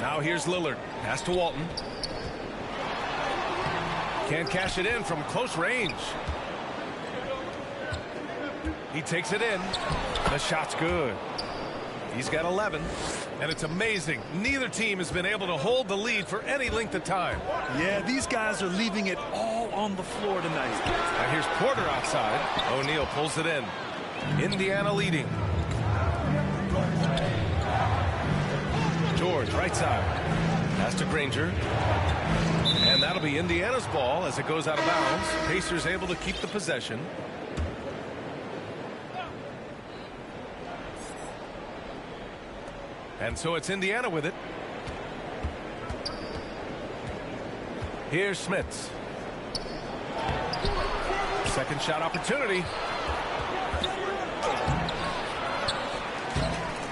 Now here's Lillard. Pass to Walton. Can't cash it in from close range. He takes it in. The shot's good. He's got 11. And it's amazing. Neither team has been able to hold the lead for any length of time. Yeah, these guys are leaving it all on the floor tonight. And here's Porter outside. O'Neal pulls it in. Indiana leading. George, right side. Pass to Granger. And that'll be Indiana's ball as it goes out of bounds. Pacers able to keep the possession. And so it's Indiana with it. Here's Smits. Second shot opportunity.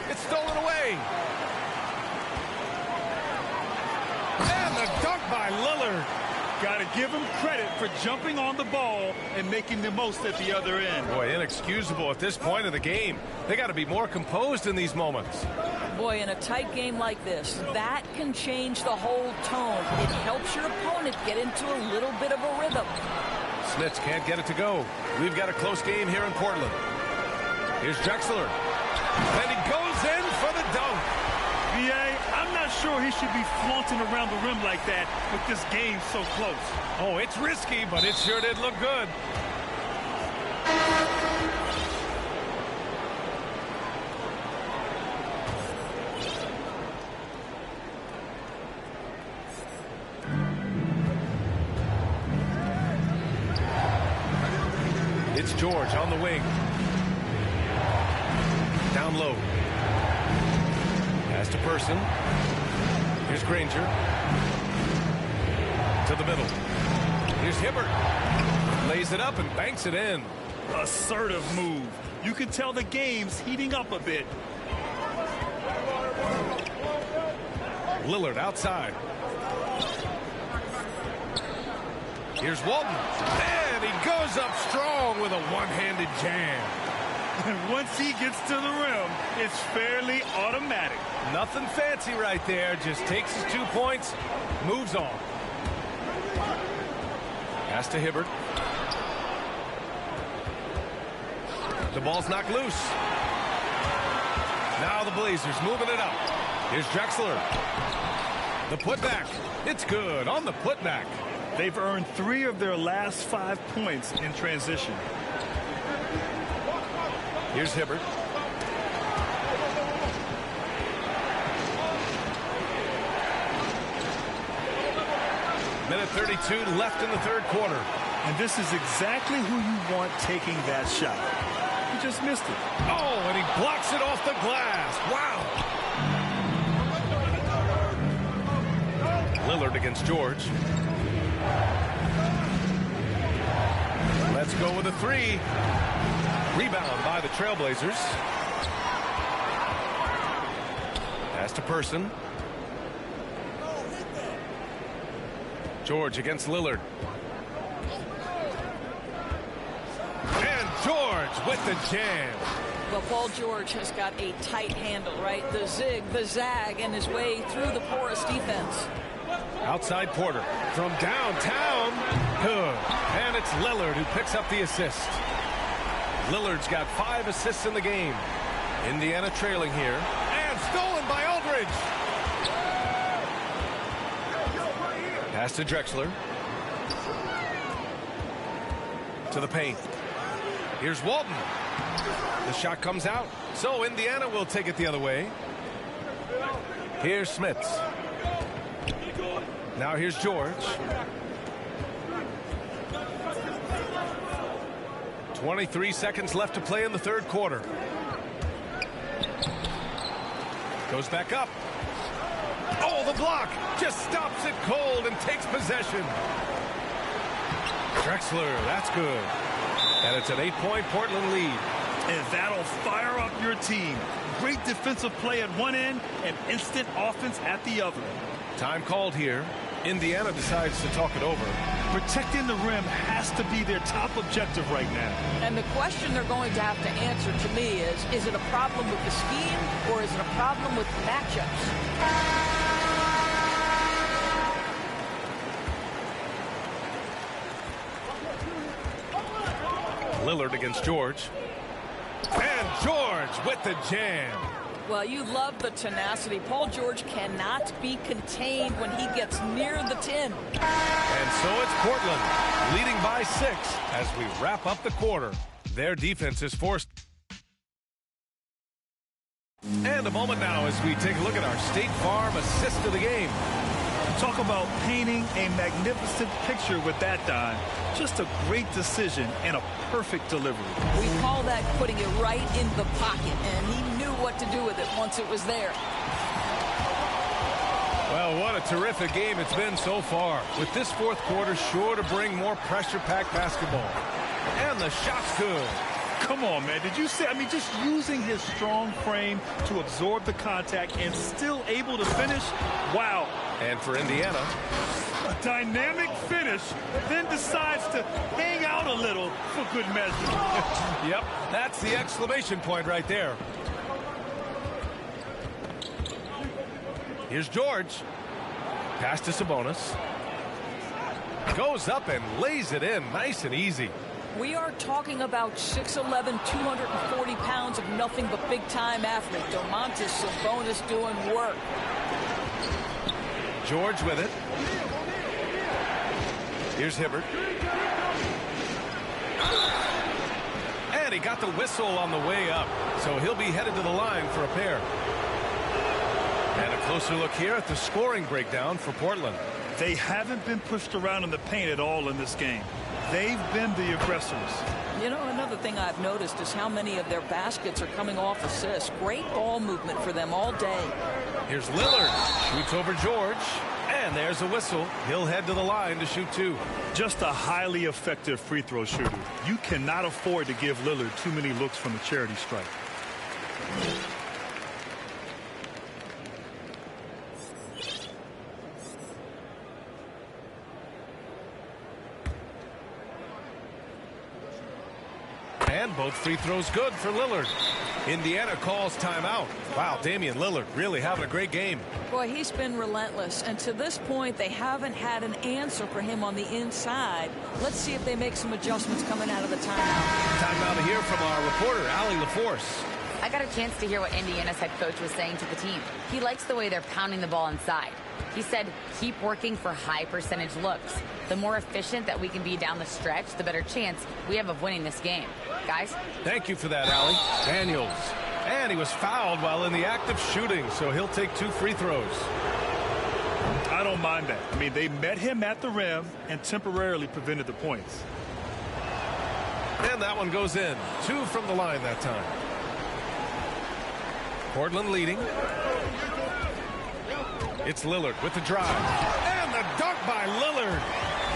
It's stolen away. And the dunk by Lillard. Got to give him credit for jumping on the ball and making the most at the other end. Boy, inexcusable at this point of the game. They got to be more composed in these moments. Boy, in a tight game like this, that can change the whole tone. It helps your opponent get into a little bit of a rhythm. Smits can't get it to go. We've got a close game here in Portland. Here's Drexler. And he goes in for the dunk. B.A., I'm not sure he should be flaunting around the rim like that with this game so close. Oh, it's risky, but it sure did look good. George on the wing. Down low. Pass to Person. Here's Granger. To the middle. Here's Hibbert. Lays it up and banks it in. Assertive move. You can tell the game's heating up a bit. Lillard outside. Here's Walton. And he goes up strong with a one-handed jam. And once he gets to the rim, it's fairly automatic. Nothing fancy right there. Just takes his 2 points, moves on. Pass to Hibbert. The ball's knocked loose. Now the Blazers moving it up. Here's Drexler. The putback. It's good on the putback. They've earned 3 of their last 5 points in transition. Here's Hibbert. Minute 32 left in the third quarter. And this is exactly who you want taking that shot. He just missed it. Oh, and he blocks it off the glass. Wow. Lillard against George. Let's go with a 3. Rebound by the Trailblazers. Pass to Person. George against Lillard. And George with the jam. Well, Paul George has got a tight handle, right? The zig, the zag, and his way through the porous defense. Outside Porter from downtown. Good. And it's Lillard who picks up the assist. Lillard's got 5 assists in the game. Indiana trailing here. And stolen by Aldridge. Pass to Drexler. To the paint. Here's Walton. The shot comes out. So Indiana will take it the other way. Here's Smits. Now here's George. 23 seconds left to play in the third quarter. Goes back up. Oh, the block just stops it cold and takes possession. Drexler, that's good. And it's an 8-point Portland lead. And that'll fire up your team. Great defensive play at one end and instant offense at the other. Time called here. Indiana decides to talk it over. Protecting the rim has to be their top objective right now. And the question they're going to have to answer to me is it a problem with the scheme or is it a problem with matchups? Lillard against George. And George with the jam. Well, you love the tenacity. Paul George cannot be contained when he gets near the tin. And so it's Portland leading by 6 as we wrap up the quarter. Their defense is forced. And a moment now as we take a look at our State Farm assist of the game. Talk about painting a magnificent picture with that dime. Just a great decision and a perfect delivery. We call that putting it right in the pocket, and he knew what to do with it once it was there. Well, what a terrific game it's been so far. With this fourth quarter sure to bring more pressure-packed basketball. And the shot's good. Come on, man. Did you see? I mean, just using his strong frame to absorb the contact and still able to finish. Wow. And for Indiana, a dynamic finish, then decides to hang out a little for good measure. Yep, that's the exclamation point right there. Here's George. Pass to Sabonis. Goes up and lays it in nice and easy. We are talking about 6'11", 240 pounds of nothing but big-time athlete. Domantas Sabonis doing work. George with it. Here's Hibbert. And he got the whistle on the way up, so he'll be headed to the line for a pair. And a closer look here at the scoring breakdown for Portland. They haven't been pushed around in the paint at all in this game. They've been the aggressors. You know, another thing I've noticed is how many of their baskets are coming off assists. Great ball movement for them all day. Here's Lillard. Shoots over George. And there's a whistle. He'll head to the line to shoot 2. Just a highly effective free throw shooter. You cannot afford to give Lillard too many looks from the charity stripe. And both free throws good for Lillard. Indiana calls timeout. Wow, Damian Lillard really having a great game. Boy, he's been relentless. And to this point, they haven't had an answer for him on the inside. Let's see if they make some adjustments coming out of the timeout. Time now to hear from our reporter, Allie LaForce. I got a chance to hear what Indiana's head coach was saying to the team. He likes the way they're pounding the ball inside. He said, keep working for high percentage looks. The more efficient that we can be down the stretch, the better chance we have of winning this game. Guys? Thank you for that, Allie. Daniels. And he was fouled while in the act of shooting, so he'll take 2 free throws. I don't mind that. I mean, they met him at the rim and temporarily prevented the points. And that one goes in. 2 from the line that time. Portland leading. It's Lillard with the drive. And the dunk by Lillard.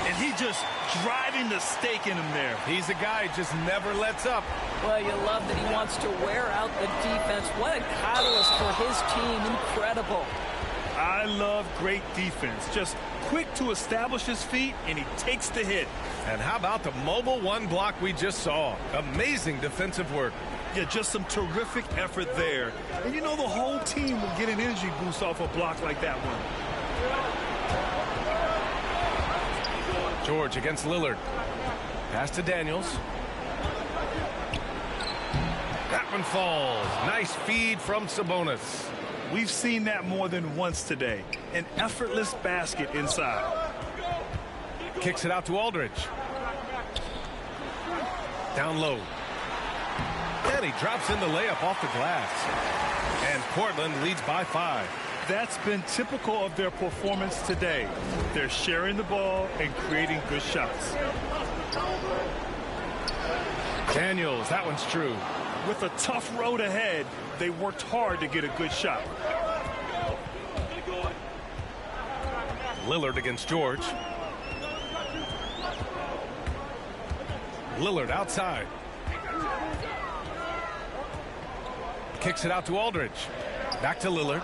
And he just driving the stake in him there. He's a guy who just never lets up. Well, you love that he wants to wear out the defense. What a catalyst for his team. Incredible. I love great defense. Just quick to establish his feet, and he takes the hit. And how about the mobile 1 block we just saw? Amazing defensive work. Yeah, just some terrific effort there. And you know the whole team will get an energy boost off a block like that one. George against Lillard. Pass to Daniels. That one falls. Nice feed from Sabonis. We've seen that more than once today. An effortless basket inside. Kicks it out to Aldridge. Down low. And he drops in the layup off the glass. And Portland leads by 5. That's been typical of their performance today. They're sharing the ball and creating good shots. Daniels, that one's true. With a tough road ahead, they worked hard to get a good shot. Lillard against George. Lillard outside. Kicks it out to Aldridge. Back to Lillard.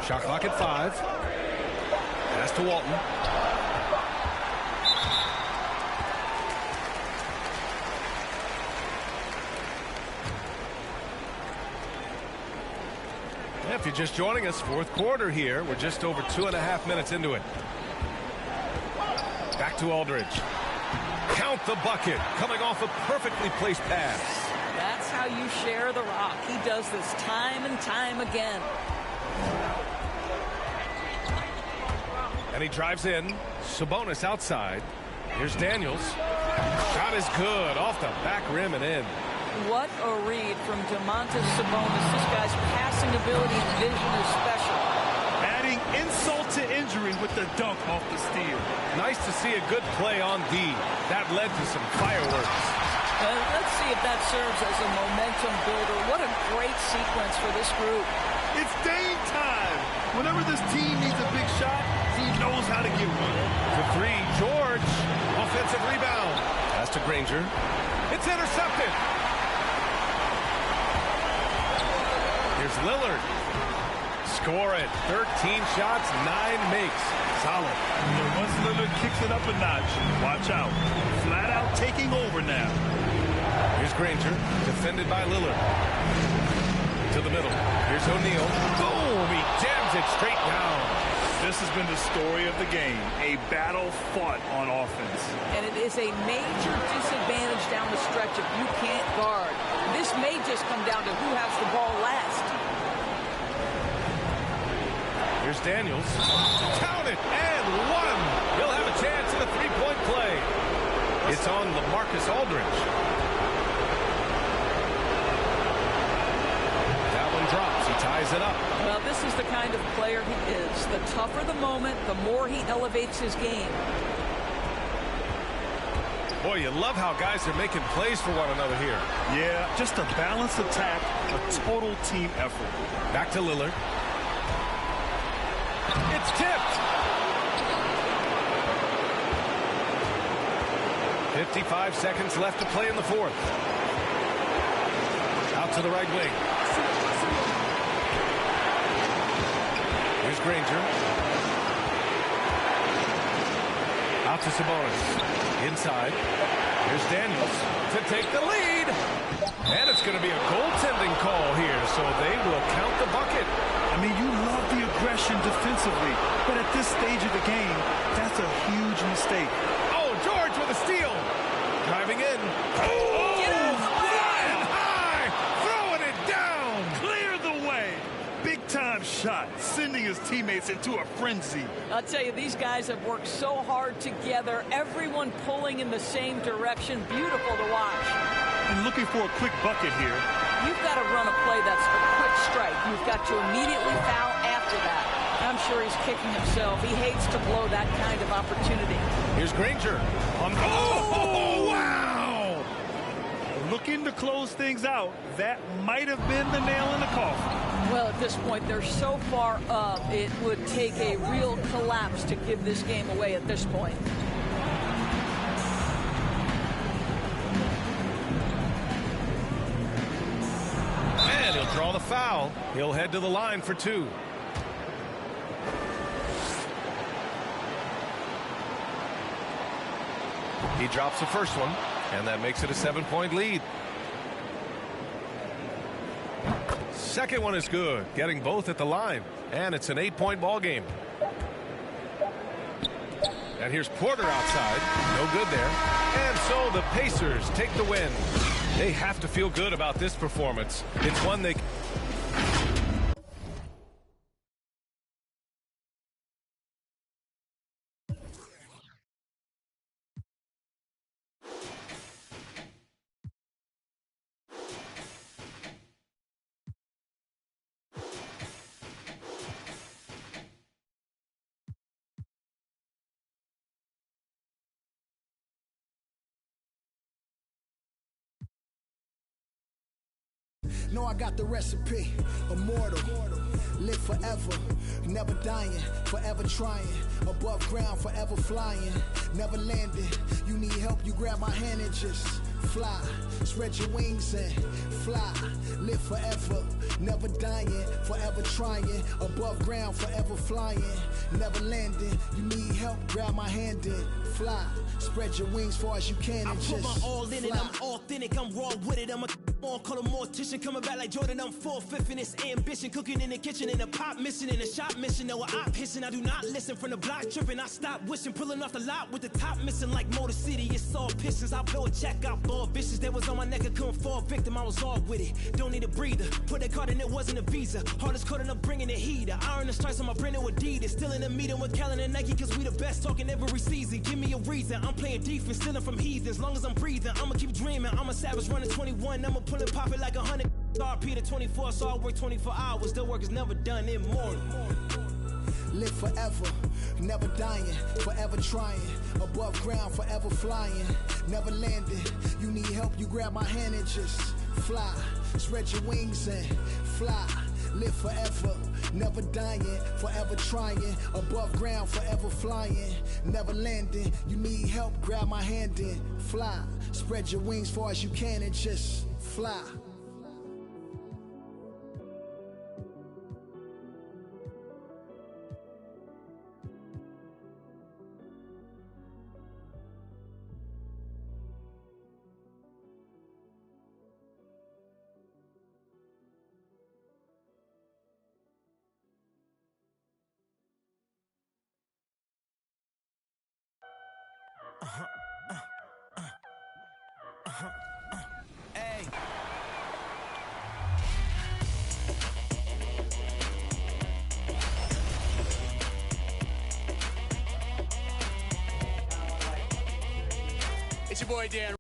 Shot clock at 5. Pass to Walton. If you're just joining us, 4th quarter here. We're just over 2.5 minutes into it. Back to Aldridge. Count the bucket. Coming off a perfectly placed pass. That's how you share the rock. He does this time and time again. And he drives in. Sabonis outside. Here's Daniels. Shot is good. Off the back rim and in. What a read from Domantas Sabonis. This guy's passing ability and vision is special. Adding insult to injury with the dunk off the steal. Nice to see a good play on D. That led to some fireworks. Let's see if that serves as a momentum builder. What a great sequence for this group. It's Dame time. Whenever this team needs a big shot, he knows how to get one. To 3, George. Offensive rebound. Pass to Granger. It's intercepted. Here's Lillard. Score it. 13 shots, 9 makes. Solid. And once Lillard kicks it up a notch, watch out. Flat out taking over now. Here's Granger, defended by Lillard. To the middle. Here's O'Neal. Boom! He jams it straight down. This has been the story of the game. A battle fought on offense. And it is a major disadvantage down the stretch if you can't guard. This may just come down to who has the ball last. Here's Daniels. Count it, and 1. He'll have a chance in a 3-point play. It's on LaMarcus Aldridge. That one drops. He ties it up. Well, this is the kind of player he is. The tougher the moment, the more he elevates his game. Boy, you love how guys are making plays for one another here. Yeah, just a balanced attack, a total team effort. Back to Lillard. It's tipped. 55 seconds left to play in the fourth. Out to the right wing. Here's Granger. Out to Sabonis. Inside. Here's Daniels to take the lead. And it's going to be a goaltending call here, so they will count the bucket. I mean, you love the aggression defensively, but at this stage of the game, that's a huge mistake. Oh, George with a steal. Driving in. Oh, get out of the way! Flying high, throwing it down. Clear the way. Big-time shot, sending his teammates into a frenzy. I'll tell you, these guys have worked so hard together. Everyone pulling in the same direction. Beautiful to watch. And looking for a quick bucket here. You've got to run a play that's a quick strike. You've got to immediately foul after that. I'm sure he's kicking himself. He hates to blow that kind of opportunity. Here's Granger. Oh, wow! Looking to close things out. That might have been the nail in the coffin. Well, at this point, they're so far up, it would take a real collapse to give this game away at this point. And he'll draw the foul. He'll head to the line for two. He drops the first one, and that makes it a 7-point lead. Second one is good, getting both at the line, and it's an 8-point ball game. And here's Porter outside, no good there. And so the Pacers take the win. They have to feel good about this performance. It's one they... No, I got the recipe. Immortal, live forever, never dying, forever trying, above ground, forever flying, never landing. You need help, you grab my hand and just fly. Spread your wings and fly. Live forever, never dying, forever trying, above ground, forever flying, never landing. You need help, grab my hand and fly. Spread your wings far as you can and just I put my all in it, I'm authentic, I'm raw with it. I'm a call a mortician, coming back like Jordan, I'm 4/5 in this ambition. Cooking in the kitchen, in a pop mission, in a shop mission. No, I pissing, I do not listen. From the block tripping, I stop wishing. Pulling off the lot with the top missing like Motor City. It's all pistons, I blow a check out, ball vicious. That was on my neck, I couldn't fall victim, I was all with it. Don't need a breather, put that card in, it wasn't a visa. Hardest card up bringing the heater. Iron the stripes on my brand new Adidas. Still in the meeting with Kellen and Nike, cause we the best talking every season. Give me a reason, I'm playing defense, stealing from heathens. As long as I'm breathing, I'ma keep dreaming. I'm a savage running 21, I'ma pull and pop it like 100. RP to 24, so I work 24 hours. The work is never done, immortal. Live forever, never dying, forever trying, above ground, forever flying, never landing. You need help, you grab my hand and just fly. Spread your wings and fly. Live forever, never dying, forever trying, above ground, forever flying, never landing. You need help, grab my hand and fly. Spread your wings far as you can and just fly. Hey. It's your boy Dan.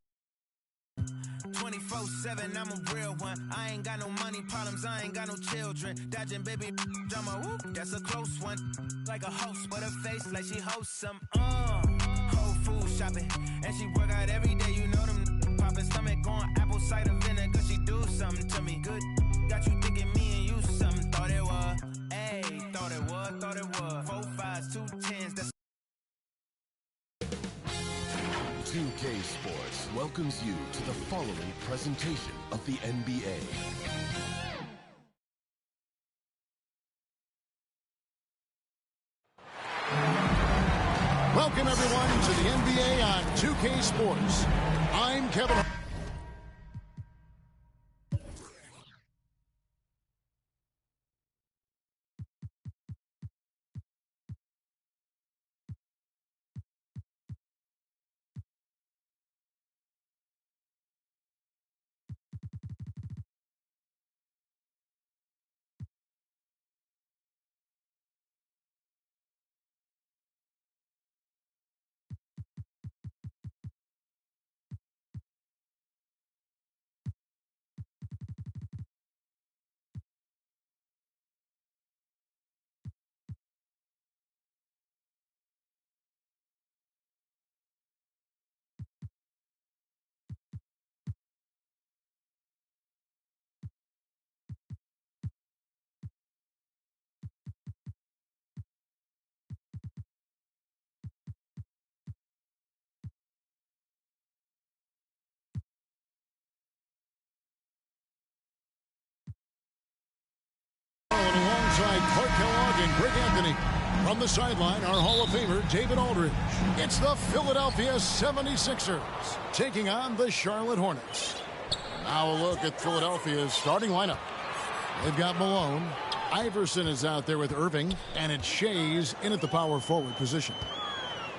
24/7, I'm a real one. I ain't got no money problems, I ain't got no children. Dodging baby drama, whoop, that's a close one. Like a host, but her face like she hosts some. Whole Foods shopping. And she work out every day, you know them popping stomach on apple cider vinegar. She do something to me good. Got you thinking me and you something. Thought it was. Ayy, thought it was. 4 5s, 2 10s. That's 2K Sports welcomes you to the following presentation of the NBA. Welcome, everyone, to the NBA on 2K Sports. I'm Kevin. Alongside Clark Kellogg and Greg Anthony. From the sideline, our Hall of Famer, David Aldridge. It's the Philadelphia 76ers taking on the Charlotte Hornets. Now a look at Philadelphia's starting lineup. They've got Malone. Iverson is out there with Irving, and it's Shays in at the power forward position.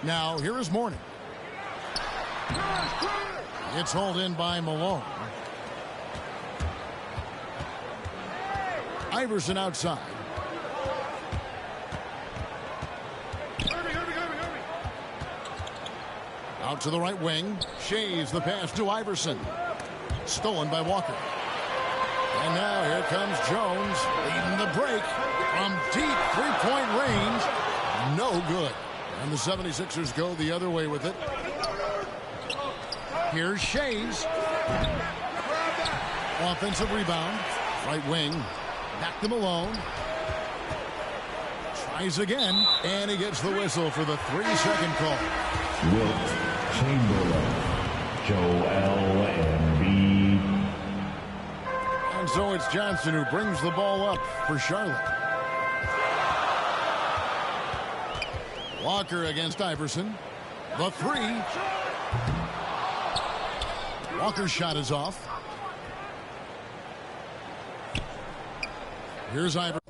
Now, here is Mourning. It's hauled in by Malone. Iverson outside. Out to the right wing. Shays the pass to Iverson. Stolen by Walker. And now here comes Jones leading the break from deep three-point range. No good. And the 76ers go the other way with it. Here's Shays. Offensive rebound. Right wing. Back to Malone. Tries again. And he gets the whistle for the 3-second call. Wilt Chamberlain, Joel Embiid. And so it's Johnson who brings the ball up for Charlotte. Walker against Iverson. The three. Walker's shot is off. Here's Iverson.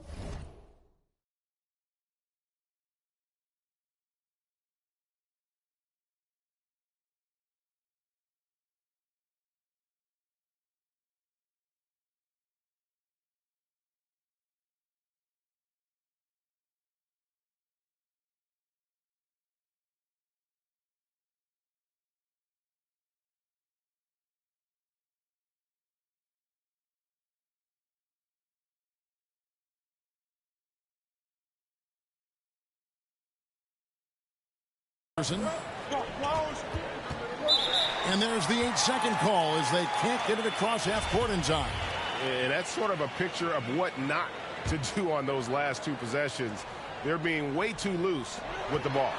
And there's the 8-second call as they can't get it across half court in time. And that's sort of a picture of what not to do on those last two possessions. They're being way too loose with the ball.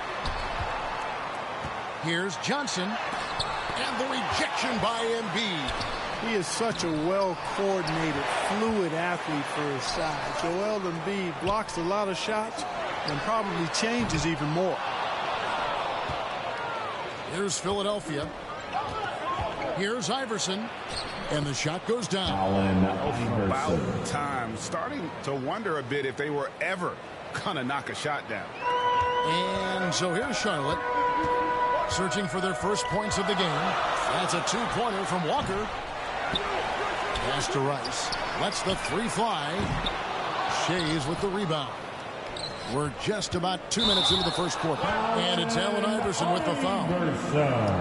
Here's Johnson. And the rejection by Embiid. He is such a well-coordinated, fluid athlete for his size. Joel Embiid blocks a lot of shots and probably changes even more. Here's Philadelphia. Here's Iverson. And the shot goes down. About time. Starting to wonder a bit if they were ever going to knock a shot down. And so here's Charlotte. Searching for their first points of the game. That's a two-pointer from Walker. Pass to Rice. Lets the three fly. Shays with the rebound. We're just about 2 minutes into the first quarter. And it's Allen Iverson with the foul.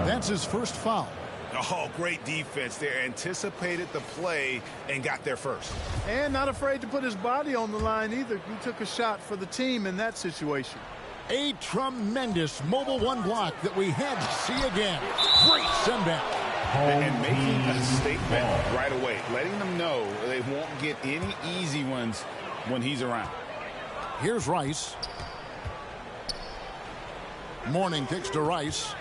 That's his first foul. Oh, great defense there. Anticipated the play and got there first. And not afraid to put his body on the line either. He took a shot for the team in that situation. A tremendous mobile one block that we had to see again. Great send back. And making a statement right away, letting them know they won't get any easy ones when he's around. Here's Rice. Mourning kicks to Rice.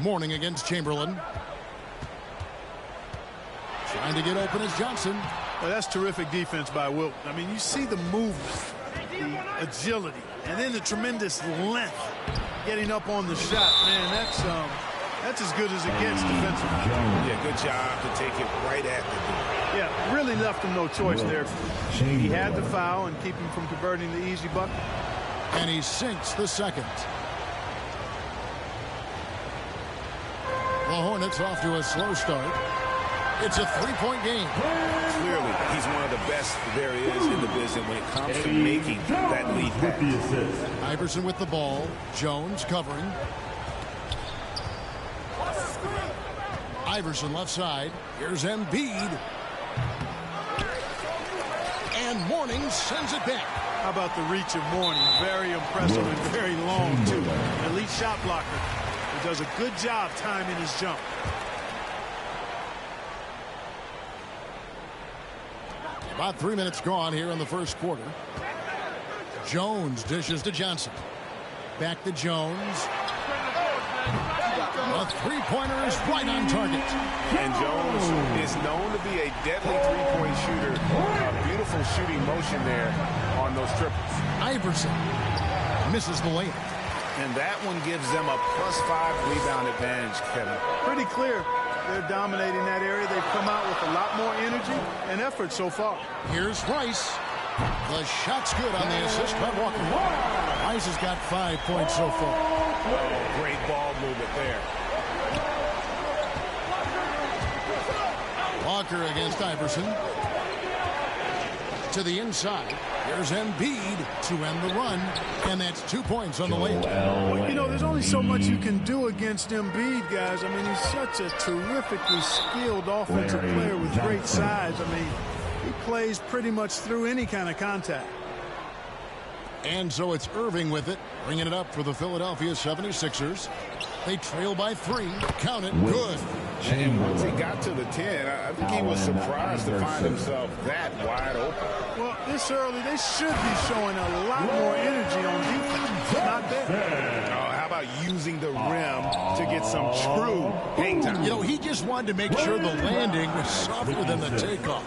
Mourning against Chamberlain. Trying to get open is Johnson. Well, that's terrific defense by Wilton. I mean, you see the movement, the agility, and then the tremendous length getting up on the shot. Man, that's as good as it gets defensively. Yeah, good job to take it right at the door. Yeah, really left him no choice there. He had the foul and keep him from converting the easy bucket. And he sinks the second. The Hornets off to a slow start. It's a three-point game. Clearly, he's one of the best there is in the business when it comes to making that lead pass. Iverson with the ball. Jones covering. Iverson left side. Here's Embiid. And Mourning sends it back. How about the reach of Mourning? Very impressive and very long, too. Elite shot blocker. He does a good job timing his jump. About 3 minutes gone here in the first quarter. Jones dishes to Johnson. Back to Jones. A three-pointer is right on target. And Jones is known to be a deadly three-point shooter. A beautiful shooting motion there on those triples. Iverson misses the layup. And that one gives them a +5 rebound advantage, Kevin. Pretty clear. They're dominating that area. They've come out with a lot more energy and effort so far. Here's Rice. The shot's good on the assist by Walker. Rice has got 5 points so far. Oh, great ball movement there. Walker against Iverson. To the inside. Here's Embiid to end the run. And that's 2 points on the layup. Well, you know, there's only so much you can do against Embiid, guys. I mean, he's such a terrifically skilled offensive player with great size. I mean, he plays pretty much through any kind of contact. And so it's Irving with it, bringing it up for the Philadelphia 76ers. They trail by 3. Count it. Good. And once he got to the 10, I think he was surprised to find himself that wide open. Well, this early, they should be showing a lot more energy on defense. Not there. Oh, how about using the rim to get some true hang time? You know, he just wanted to make sure the landing was softer than the takeoff.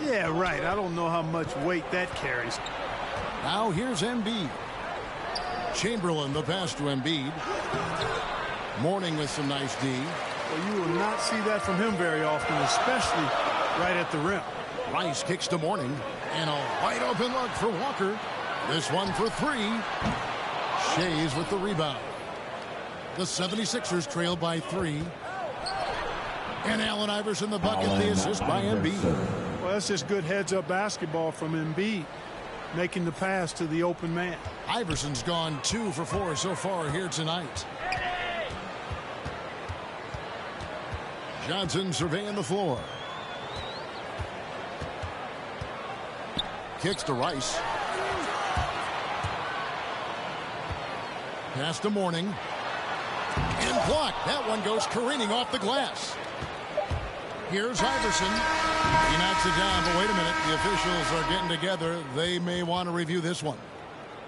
Yeah, right. I don't know how much weight that carries. Now here's Embiid. Chamberlain, the pass to Embiid. Mourning with some nice D. Well, you will not see that from him very often, especially right at the rim. Rice kicks to Mourning. And a wide open look for Walker. This one for 3. Shays with the rebound. The 76ers trail by 3. And Allen Iverson the bucket, the assist by Embiid. Well, that's just good heads-up basketball from Embiid, making the pass to the open man. Iverson's gone 2 for 4 so far here tonight. Johnson surveying the floor. Kicks to Rice. Pass to Mourning. And blocked. That one goes careening off the glass. Here's Iverson. He knocks it down, but wait a minute. The officials are getting together. They may want to review this one.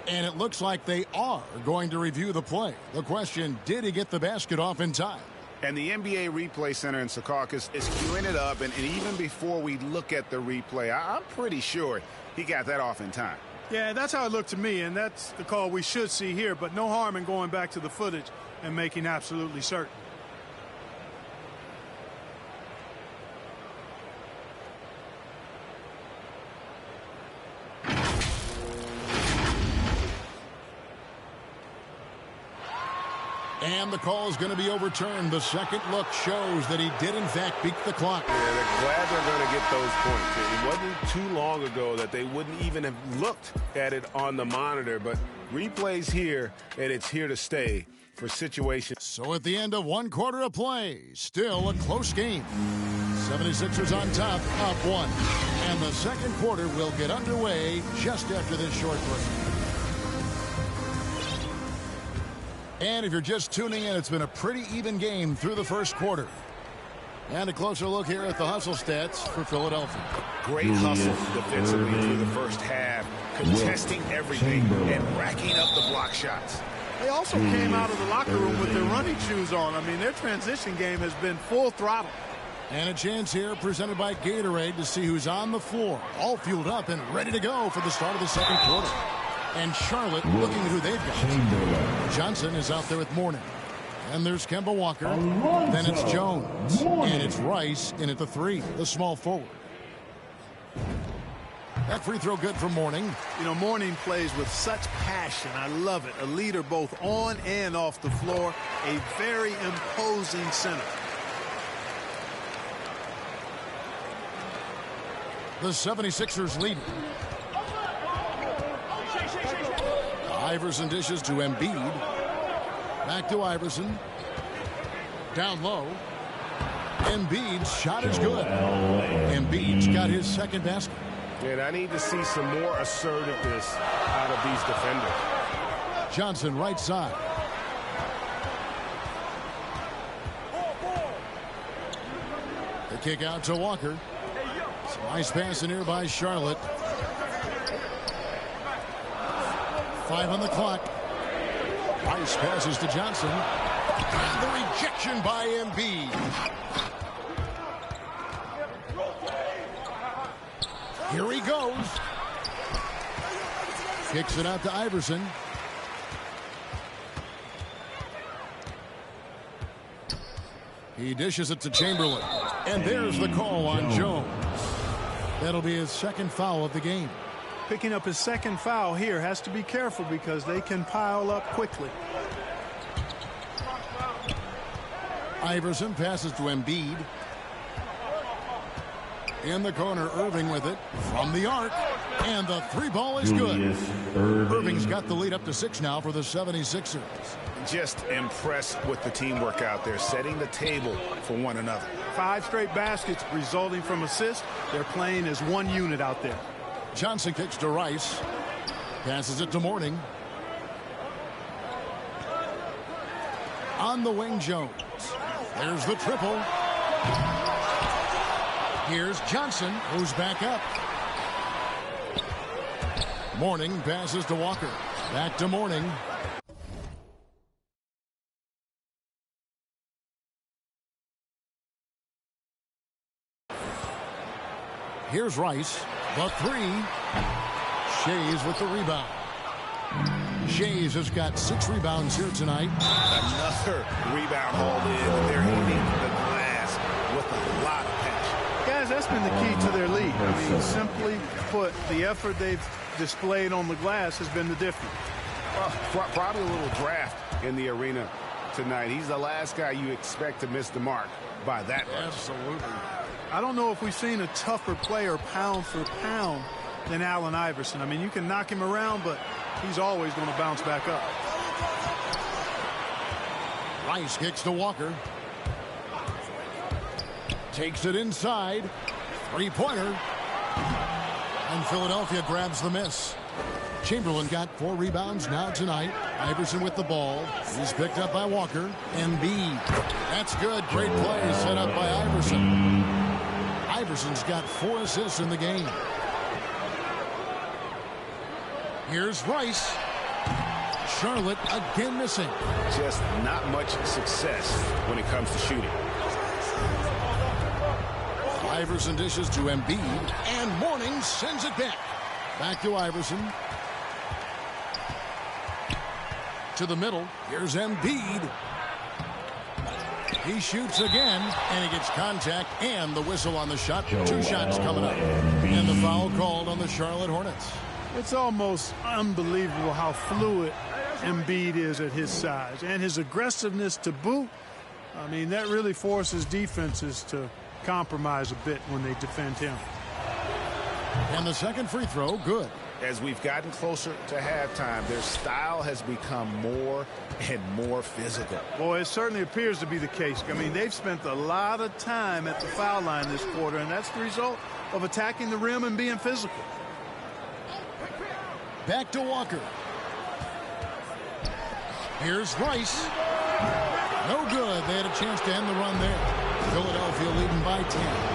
And it looks like they are going to review the play. The question, did he get the basket off in time? And the NBA Replay Center in Secaucus is queuing it up. And even before we look at the replay, I'm pretty sure he got that off in time. Yeah, that's how it looked to me, and that's the call we should see here. But no harm in going back to the footage and making absolutely certain. And the call is going to be overturned. The second look shows that he did, in fact, beat the clock. Yeah, they're glad they're going to get those points. It wasn't too long ago that they wouldn't even have looked at it on the monitor. But replay's here, and it's here to stay for situations. So at the end of 1 quarter of play, still a close game. 76ers on top, up 1. And the second quarter will get underway just after this short break. And if you're just tuning in, it's been a pretty even game through the first quarter. And a closer look here at the hustle stats for Philadelphia. Great hustle defensively through the first half, contesting everything and racking up the block shots. They also came out of the locker room with their running shoes on. I mean, their transition game has been full throttle. And a chance here presented by Gatorade to see who's on the floor, all fueled up and ready to go for the start of the second quarter. And Charlotte looking at who they've got. Johnson is out there with Mourning. And there's Kemba Walker. Then it's Jones. And it's Rice in at the 3, the small forward. That free throw good for Mourning. You know, Mourning plays with such passion. I love it. A leader both on and off the floor. A very imposing center. The 76ers lead. Iverson dishes to Embiid. Back to Iverson. Down low. Embiid's shot is good. Embiid's got his second basket. And I need to see some more assertiveness out of these defenders. Johnson right side. The kick out to Walker. Nice pass in here by Charlotte. 5 on the clock. Rice passes to Johnson. And the rejection by Embiid. Here he goes. Kicks it out to Iverson. He dishes it to Chamberlain. And there's the call on Jones. That'll be his second foul of the game. Picking up his second foul here. Has to be careful because they can pile up quickly. Iverson passes to Embiid. In the corner, Irving with it from the arc. And the 3 ball is good. Irving's got the lead up to 6 now for the 76ers. Just impressed with the teamwork out there, setting the table for one another. 5 straight baskets resulting from assists. They're playing as one unit out there. Johnson kicks to Rice. Passes it to Mourning. On the wing, Jones. There's the triple. Here's Johnson, who's back up. Mourning passes to Walker. Back to Mourning. Here's Rice. The 3. Shays with the rebound. Shays has got 6 rebounds here tonight. Another rebound hauled in. They're hitting the glass with a lot of passion. Guys, that's been the key to their lead. I mean, simply put, the effort they've displayed on the glass has been the difference. Probably a little draft in the arena tonight. He's the last guy you expect to miss the mark by that much. Absolutely. I don't know if we've seen a tougher player pound for pound than Allen Iverson. I mean, you can knock him around, but he's always going to bounce back up. Rice kicks to Walker. Takes it inside. 3-pointer. And Philadelphia grabs the miss. Chamberlain got 4 rebounds now tonight. Iverson with the ball. He's picked up by Walker. Embiid. That's good. Great play set up by Iverson. Iverson's got 4 assists in the game. Here's Rice. Charlotte again missing. Just not much success when it comes to shooting. Iverson dishes to Embiid, and Mourning sends it back. Back to Iverson. To the middle. Here's Embiid. He shoots again, and he gets contact and the whistle on the shot. 2 shots coming up. And the foul called on the Charlotte Hornets. It's almost unbelievable how fluid Embiid is at his size. And his aggressiveness to boot. I mean, that really forces defenses to compromise a bit when they defend him. And the second free throw, good. As we've gotten closer to halftime, their style has become more and more physical. Boy, it certainly appears to be the case. I mean, they've spent a lot of time at the foul line this quarter, and that's the result of attacking the rim and being physical. Back to Walker. Here's Rice. No good. They had a chance to end the run there. Philadelphia leading by 10.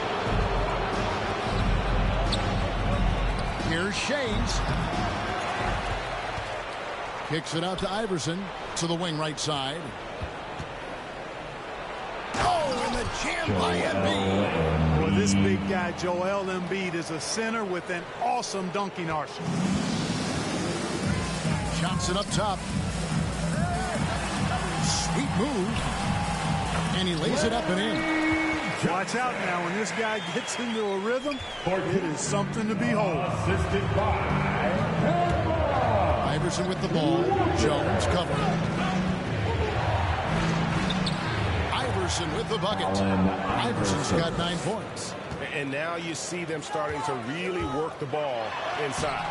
Here's Shays. Kicks it out to Iverson to the wing right side. Oh, and the jam by Embiid. Boy, this big guy, Joel Embiid, is a center with an awesome dunking arsenal. Shots it up top. Sweet move. And he lays it up and in. Watch out now. When this guy gets into a rhythm, it is something to behold. Assisted by Iverson with the ball. Jones covering. Iverson with the bucket. Iverson's got 9 points. And now you see them starting to really work the ball inside.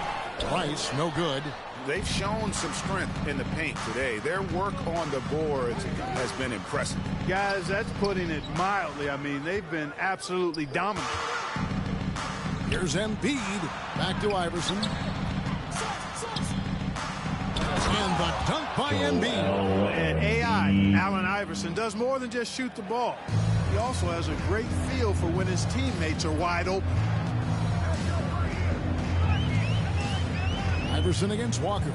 Rice, no good. They've shown some strength in the paint today. Their work on the boards has been impressive. Guys, that's putting it mildly. I mean, they've been absolutely dominant. Here's Embiid. Back to Iverson. And the dunk by Embiid. And AI, Allen Iverson, does more than just shoot the ball. He also has a great feel for when his teammates are wide open. Iverson against Walker.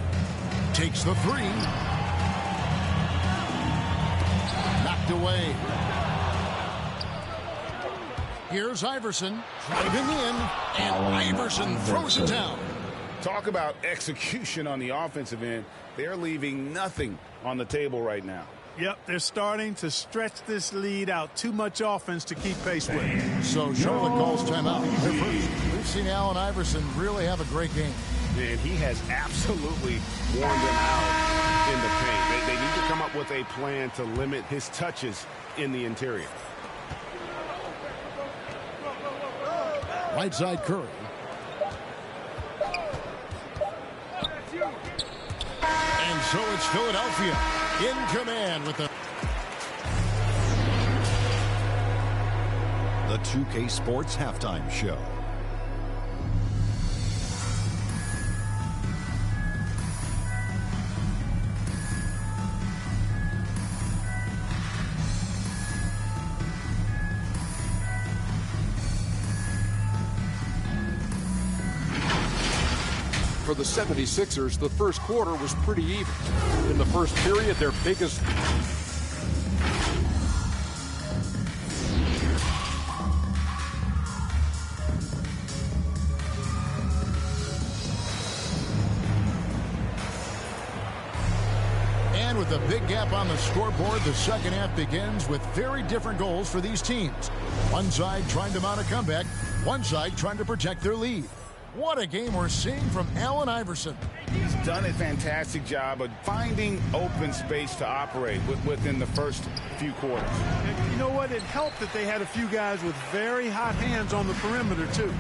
Takes the 3. Knocked away. Here's Iverson driving in, and Iverson throws it down. Talk about execution on the offensive end. They're leaving nothing on the table right now. Yep, they're starting to stretch this lead out. Too much offense to keep pace with. So Charlotte calls timeout. We've seen Allen Iverson really have a great game. And he has absolutely worn them out in the paint. They need to come up with a plan to limit his touches in the interior. Right side Curry. And so it's Philadelphia in command with the 2K Sports Halftime Show. For the 76ers, the first quarter was pretty even. In the first period, their biggest... And with a big gap on the scoreboard, the second half begins with very different goals for these teams. One side trying to mount a comeback, one side trying to protect their lead. What a game we're seeing from Allen Iverson. He's done a fantastic job of finding open space to operate within the first few quarters. And you know what? It helped that they had a few guys with very hot hands on the perimeter, too.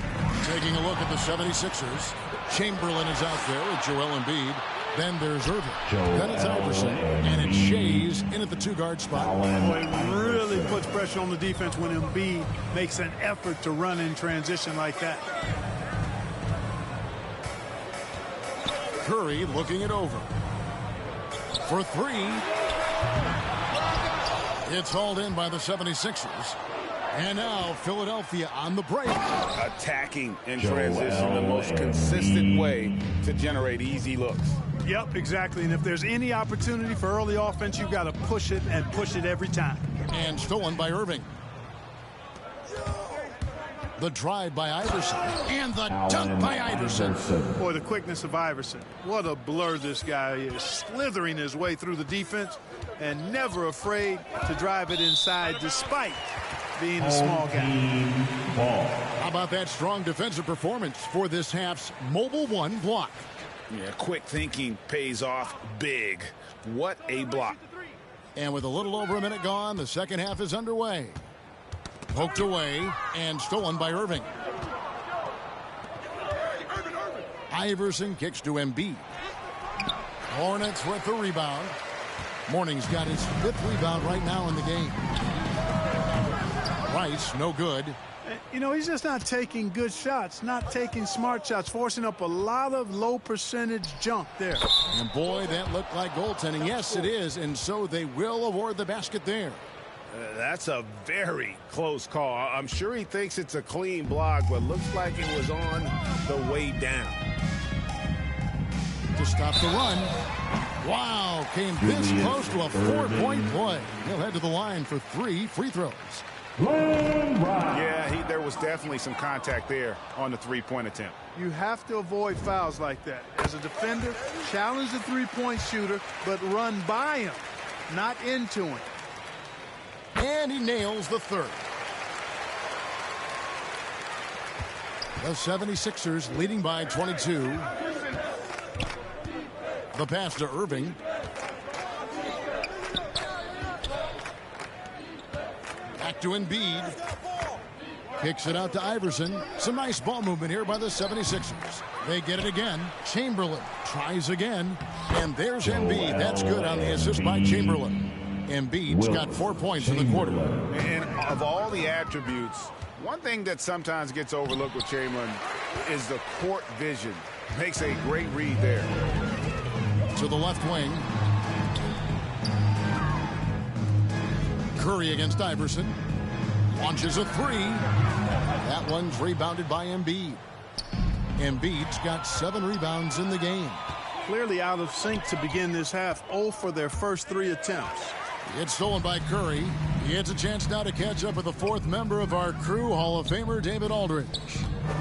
Taking a look at the 76ers. Chamberlain is out there with Joel Embiid. Then there's Irving. Then it's Iverson. And it's Shays in at the 2-guard spot. Boy, it really puts pressure on the defense when Embiid makes an effort to run in transition like that. Curry looking it over. For 3. It's hauled in by the 76ers. And now Philadelphia on the break. Attacking in transition, the most consistent way to generate easy looks. Yep, exactly. And if there's any opportunity for early offense, you've got to push it and push it every time. And stolen by Irving. The drive by Iverson. And the dunk by Iverson. Boy, the quickness of Iverson. What a blur this guy is. Slithering his way through the defense and never afraid to drive it inside despite being a small guy. How about that strong defensive performance for this half's Mobile One block? Yeah, quick thinking pays off big. What a block. And with a little over a minute gone, the second half is underway. Poked away and stolen by Irving. Iverson kicks to Embiid. Hornets with the rebound. Mourning's got his 5th rebound right now in the game. Rice, no good. You know, he's just not taking good shots, not taking smart shots, forcing up a lot of low percentage junk there. And boy, that looked like goaltending. Yes, it is, and so they will award the basket there. That's a very close call. I'm sure he thinks it's a clean block, but looks like it was on the way down. To stop the run. Wow, came this close to a 4-point play. He'll head to the line for 3 free throws. Yeah, there was definitely some contact there on the 3-point attempt. You have to avoid fouls like that. As a defender, challenge the 3-point shooter, but run by him, not into him. And he nails the 3rd. The 76ers leading by 22. The pass to Irving. Back to Embiid. Kicks it out to Iverson. Some nice ball movement here by the 76ers. They get it again. Chamberlain tries again. And there's Embiid. That's good on the assist by Chamberlain. Embiid's got 4 points in the quarter. And of all the attributes, one thing that sometimes gets overlooked with Chamberlain is the court vision. Makes a great read there. To the left wing. Curry against Iverson. Launches a 3. That one's rebounded by Embiid. Embiid's got 7 rebounds in the game. Clearly out of sync to begin this half. 0 for their first 3 attempts. It's stolen by Curry. He gets a chance now to catch up with the 4th member of our crew, Hall of Famer David Aldridge.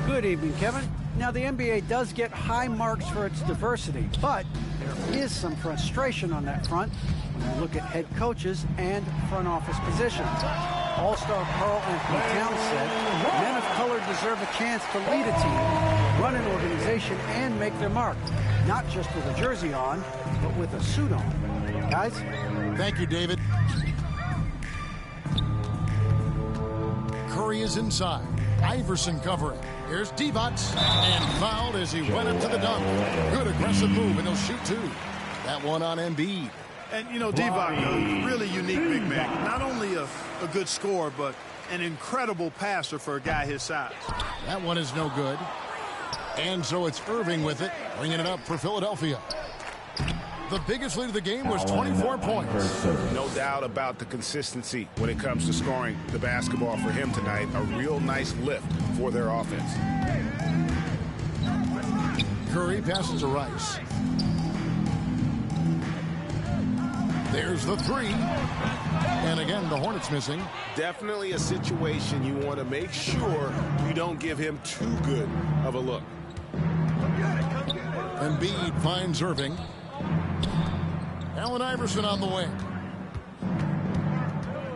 Good evening, Kevin. Now, the NBA does get high marks for its diversity, but there is some frustration on that front when you look at head coaches and front office positions. All-star Karl Anthony Towns said, men of color deserve a chance to lead a team, run an organization, and make their mark, not just with a jersey on, but with a suit on. Guys? Thank you, David. Curry is inside. Iverson covering. Here's Divac, and fouled as he went up to the dunk. Good aggressive move, and he'll shoot 2. That one on Embiid. And, you know, Divac, a really unique big man. Not only a good scorer, but an incredible passer for a guy his size. That one is no good. And so it's Irving with it, bringing it up for Philadelphia. The biggest lead of the game was 24 points. No doubt about the consistency when it comes to scoring the basketball for him tonight. A real nice lift for their offense. Curry passes to Rice. There's the 3. And again, the Hornets missing. Definitely a situation you want to make sure you don't give him too good of a look. Embiid finds Irving. Allen Iverson on the wing.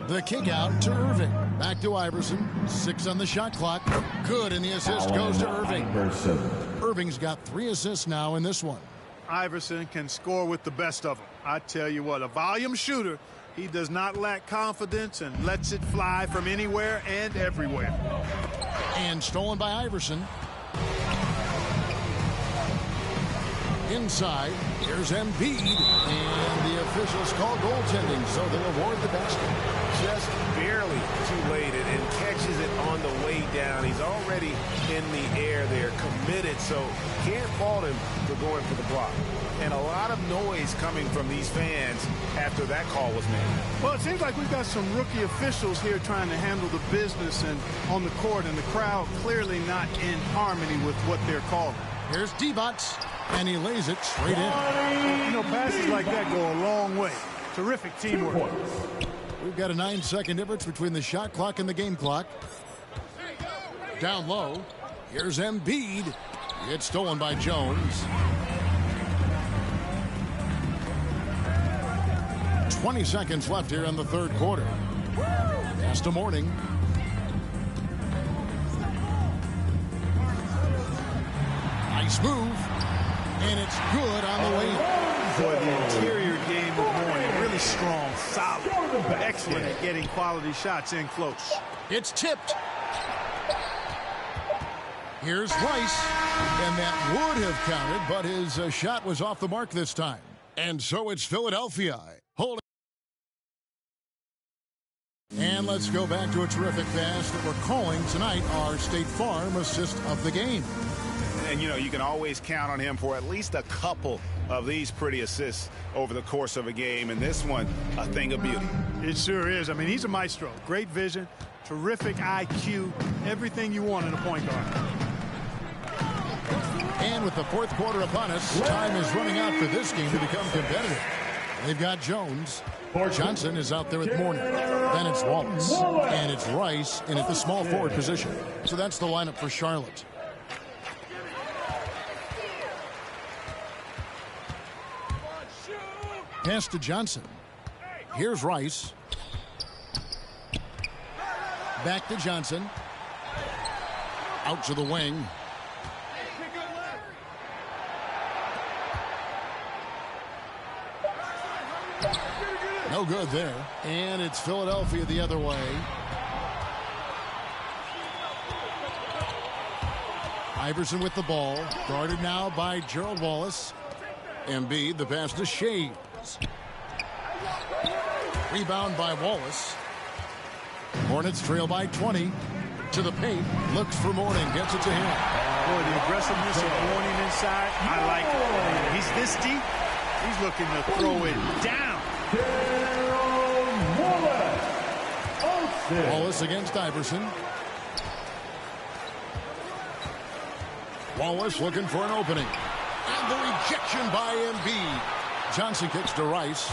The kick out to Irving. Back to Iverson. 6 on the shot clock. Good, and the assist goes to Irving. Irving's got 3 assists now in this one. Iverson can score with the best of them. I tell you what, a volume shooter. He does not lack confidence and lets it fly from anywhere and everywhere. And stolen by Iverson. Inside, here's Embiid, and the officials call goaltending, so they'll award the basket. Just barely too late, and catches it on the way down. He's already in the air there, committed, so can't fault him for going for the block. And a lot of noise coming from these fans after that call was made. Well, it seems like we've got some rookie officials here trying to handle the business and on the court, and the crowd clearly not in harmony with what they're calling. Here's Divac, and he lays it straight in. You know, passes like that go a long way. Terrific teamwork. We've got a 9-second difference between the shot clock and the game clock. Down low, here's Embiid. It's stolen by Jones. 20 seconds left here in the 3rd quarter. Pass to Mourning. Nice move, and it's good on the way. Boy, the interior game of Mourning, really strong, solid, excellent at getting quality shots in close. It's tipped. Here's Rice, and that would have counted, but his shot was off the mark this time. And so it's Philadelphia holding. And let's go back to a terrific pass that we're calling tonight our State Farm assist of the game. And, you know, you can always count on him for at least a couple of these pretty assists over the course of a game. And this one, a thing of beauty. It sure is. I mean, he's a maestro. Great vision, terrific IQ, everything you want in a point guard. And with the fourth quarter upon us, time is running out for this game to become competitive. They've got Jones. Johnson is out there with Mourning. Then it's Wallace. And it's Rice in at the small forward position. So that's the lineup for Charlotte. Pass to Johnson. Here's Rice. Back to Johnson. Out to the wing. No good there. And it's Philadelphia the other way. Iverson with the ball. Guarded now by Gerald Wallace. Embiid, the pass to Shays. Rebound by Wallace. Hornets trail by 20. To the paint. Looks for Mourning. Gets it to him. Boy, the aggressiveness of Mourning inside, I like it. He's this deep. He's looking to throw it down. Wallace against Iverson. Wallace looking for an opening. And the rejection by Embiid. Johnson kicks to Rice.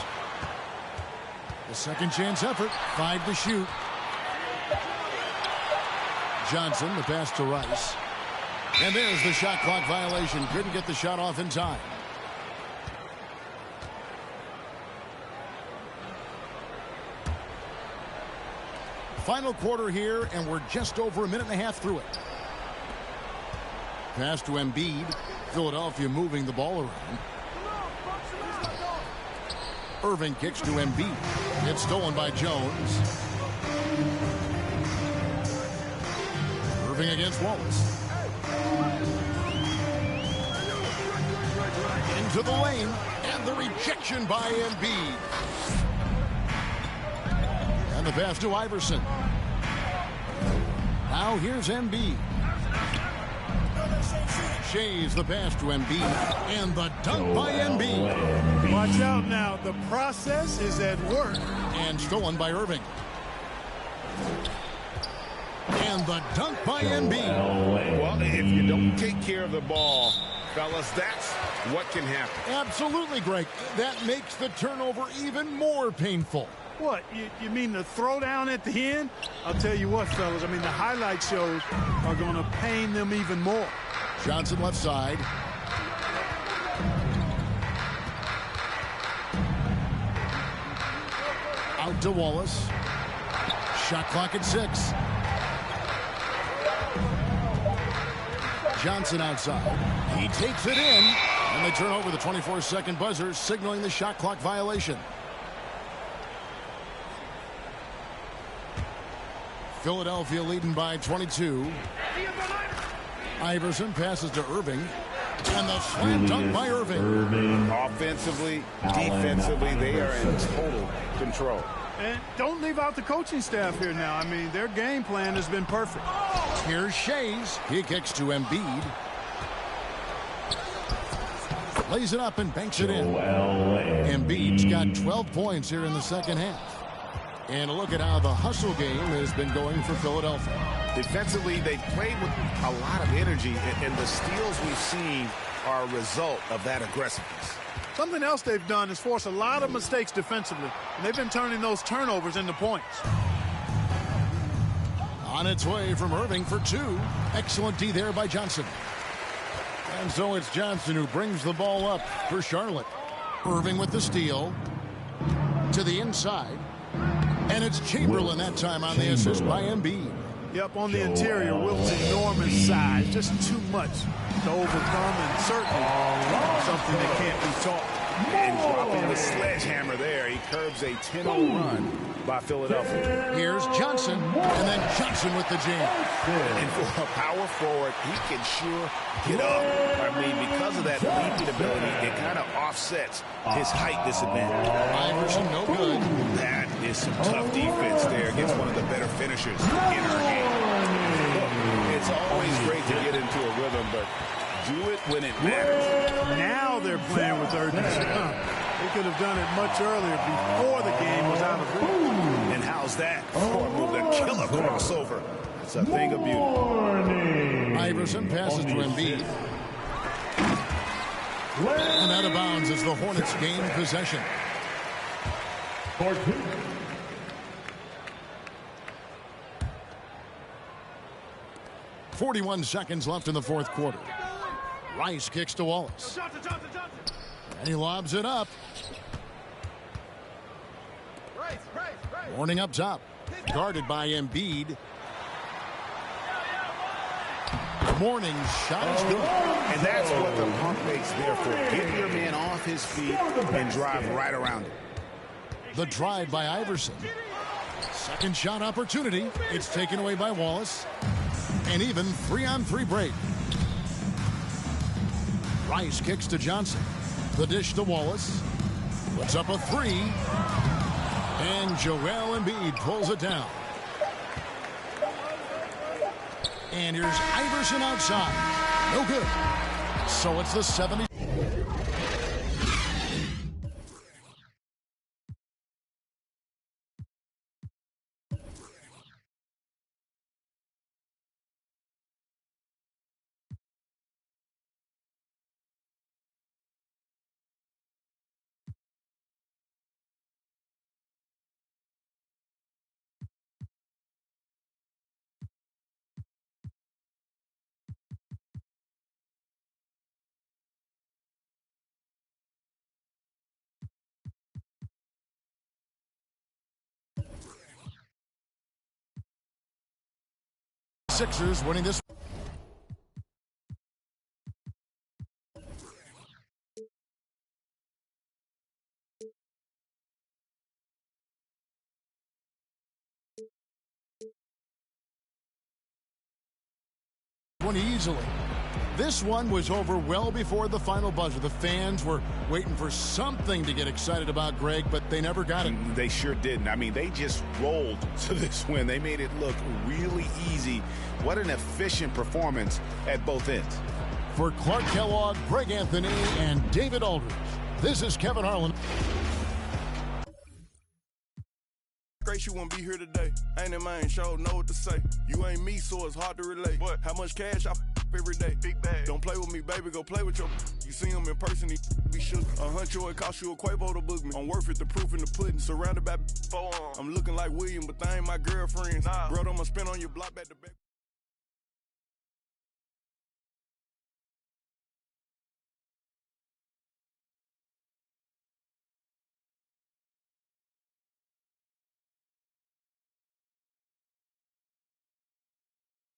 The second chance effort. 5 to shoot. Johnson, the pass to Rice. And there's the shot clock violation. Couldn't get the shot off in time. Final quarter here, and we're just over a minute and a half through it. Pass to Embiid. Philadelphia moving the ball around. Irving kicks to Embiid. It's stolen by Jones. Irving against Wallace. Into the lane, and the rejection by Embiid. And the pass to Iverson. Now here's Embiid. Shays the pass to Embiid. And the dunk by Embiid. Watch out now. The process is at work. And stolen by Irving. And the dunk by Embiid. Well, if you don't take care of the ball, fellas, that's what can happen. Absolutely, Greg. That makes the turnover even more painful. What, you mean the throwdown at the end? I'll tell you what, fellas, I mean, the highlight shows are going to pain them even more. Johnson left side. Out to Wallace. Shot clock at 6. Johnson outside. He takes it in, and they turn over the 24-second buzzer, signaling the shot clock violation. Philadelphia leading by 22. Iverson passes to Irving. And the slam dunk by Irving. Offensively, defensively, they are in total control. And don't leave out the coaching staff here now. I mean, their game plan has been perfect. Here's Shays. He kicks to Embiid. Lays it up and banks it in. Embiid's got 12 points here in the second half. And a look at how the hustle game has been going for Philadelphia. Defensively, they played with a lot of energy, and the steals we've seen are a result of that aggressiveness. Something else they've done is force a lot of mistakes defensively, and they've been turning those turnovers into points. On its way from Irving for 2. Excellent D there by Johnson. And so it's Johnson who brings the ball up for Charlotte. Irving with the steal. To the inside. And it's Chamberlain that time on the assist by Embiid. Yep, on the interior, Wilt's enormous size. Just too much to overcome, and certainly something that can't be taught. And dropping the sledgehammer there, he curbs a 10-0 run by Philadelphia. Here's Johnson, and then Johnson with the jam. And for a power forward, he can sure get up. I mean, because of that leaping ability, it kind of offsets his height disadvantage. Iverson, no good. That is some tough defense there against one of the better finishers in our game. Look, it's always great to get into a rhythm, but do it when it matters. Now they're playing with urgency. They could have done it much earlier before the game was out of reach. And how's that for a move? The killer crossover. It's a thing of beauty. Iverson passes to Embiid. And out of bounds as the Hornets gain possession. 41 seconds left in the fourth quarter. Rice kicks to Wallace. And he lobs it up. Warning up top. Guarded by Embiid. Mourning's shot is good. And that's what the pump fake's there for. Get your man off his feet and drive right around him. The drive by Iverson. Second shot opportunity. It's taken away by Wallace. And even 3-on-3 break. Rice kicks to Johnson. The dish to Wallace. Puts up a three. And Joel Embiid pulls it down. And here's Iverson outside. No good. So it's the 70. Sixers winning this. One easily. This one was over well before the final buzzer. The fans were waiting for something to get excited about, Greg, but they never got it. They sure didn't. I mean, they just rolled to this win. They made it look really easy. What an efficient performance at both ends. For Clark Kellogg, Greg Anthony, and David Aldridge, this is Kevin Harlan. Grace, you won't be here today. Ain't in my show, know what to say. You ain't me, so it's hard to relate. What? How much cash I every day? Big bag. Don't play with me, baby. Go play with your. You see him in person, he be shook. $100, it cost you a Quavo to book me. I'm worth it, the proof in the pudding. Surrounded by 4 arms. I'm looking like William, but they ain't my girlfriends. Nah. Bro, I'ma spin on your block back to back.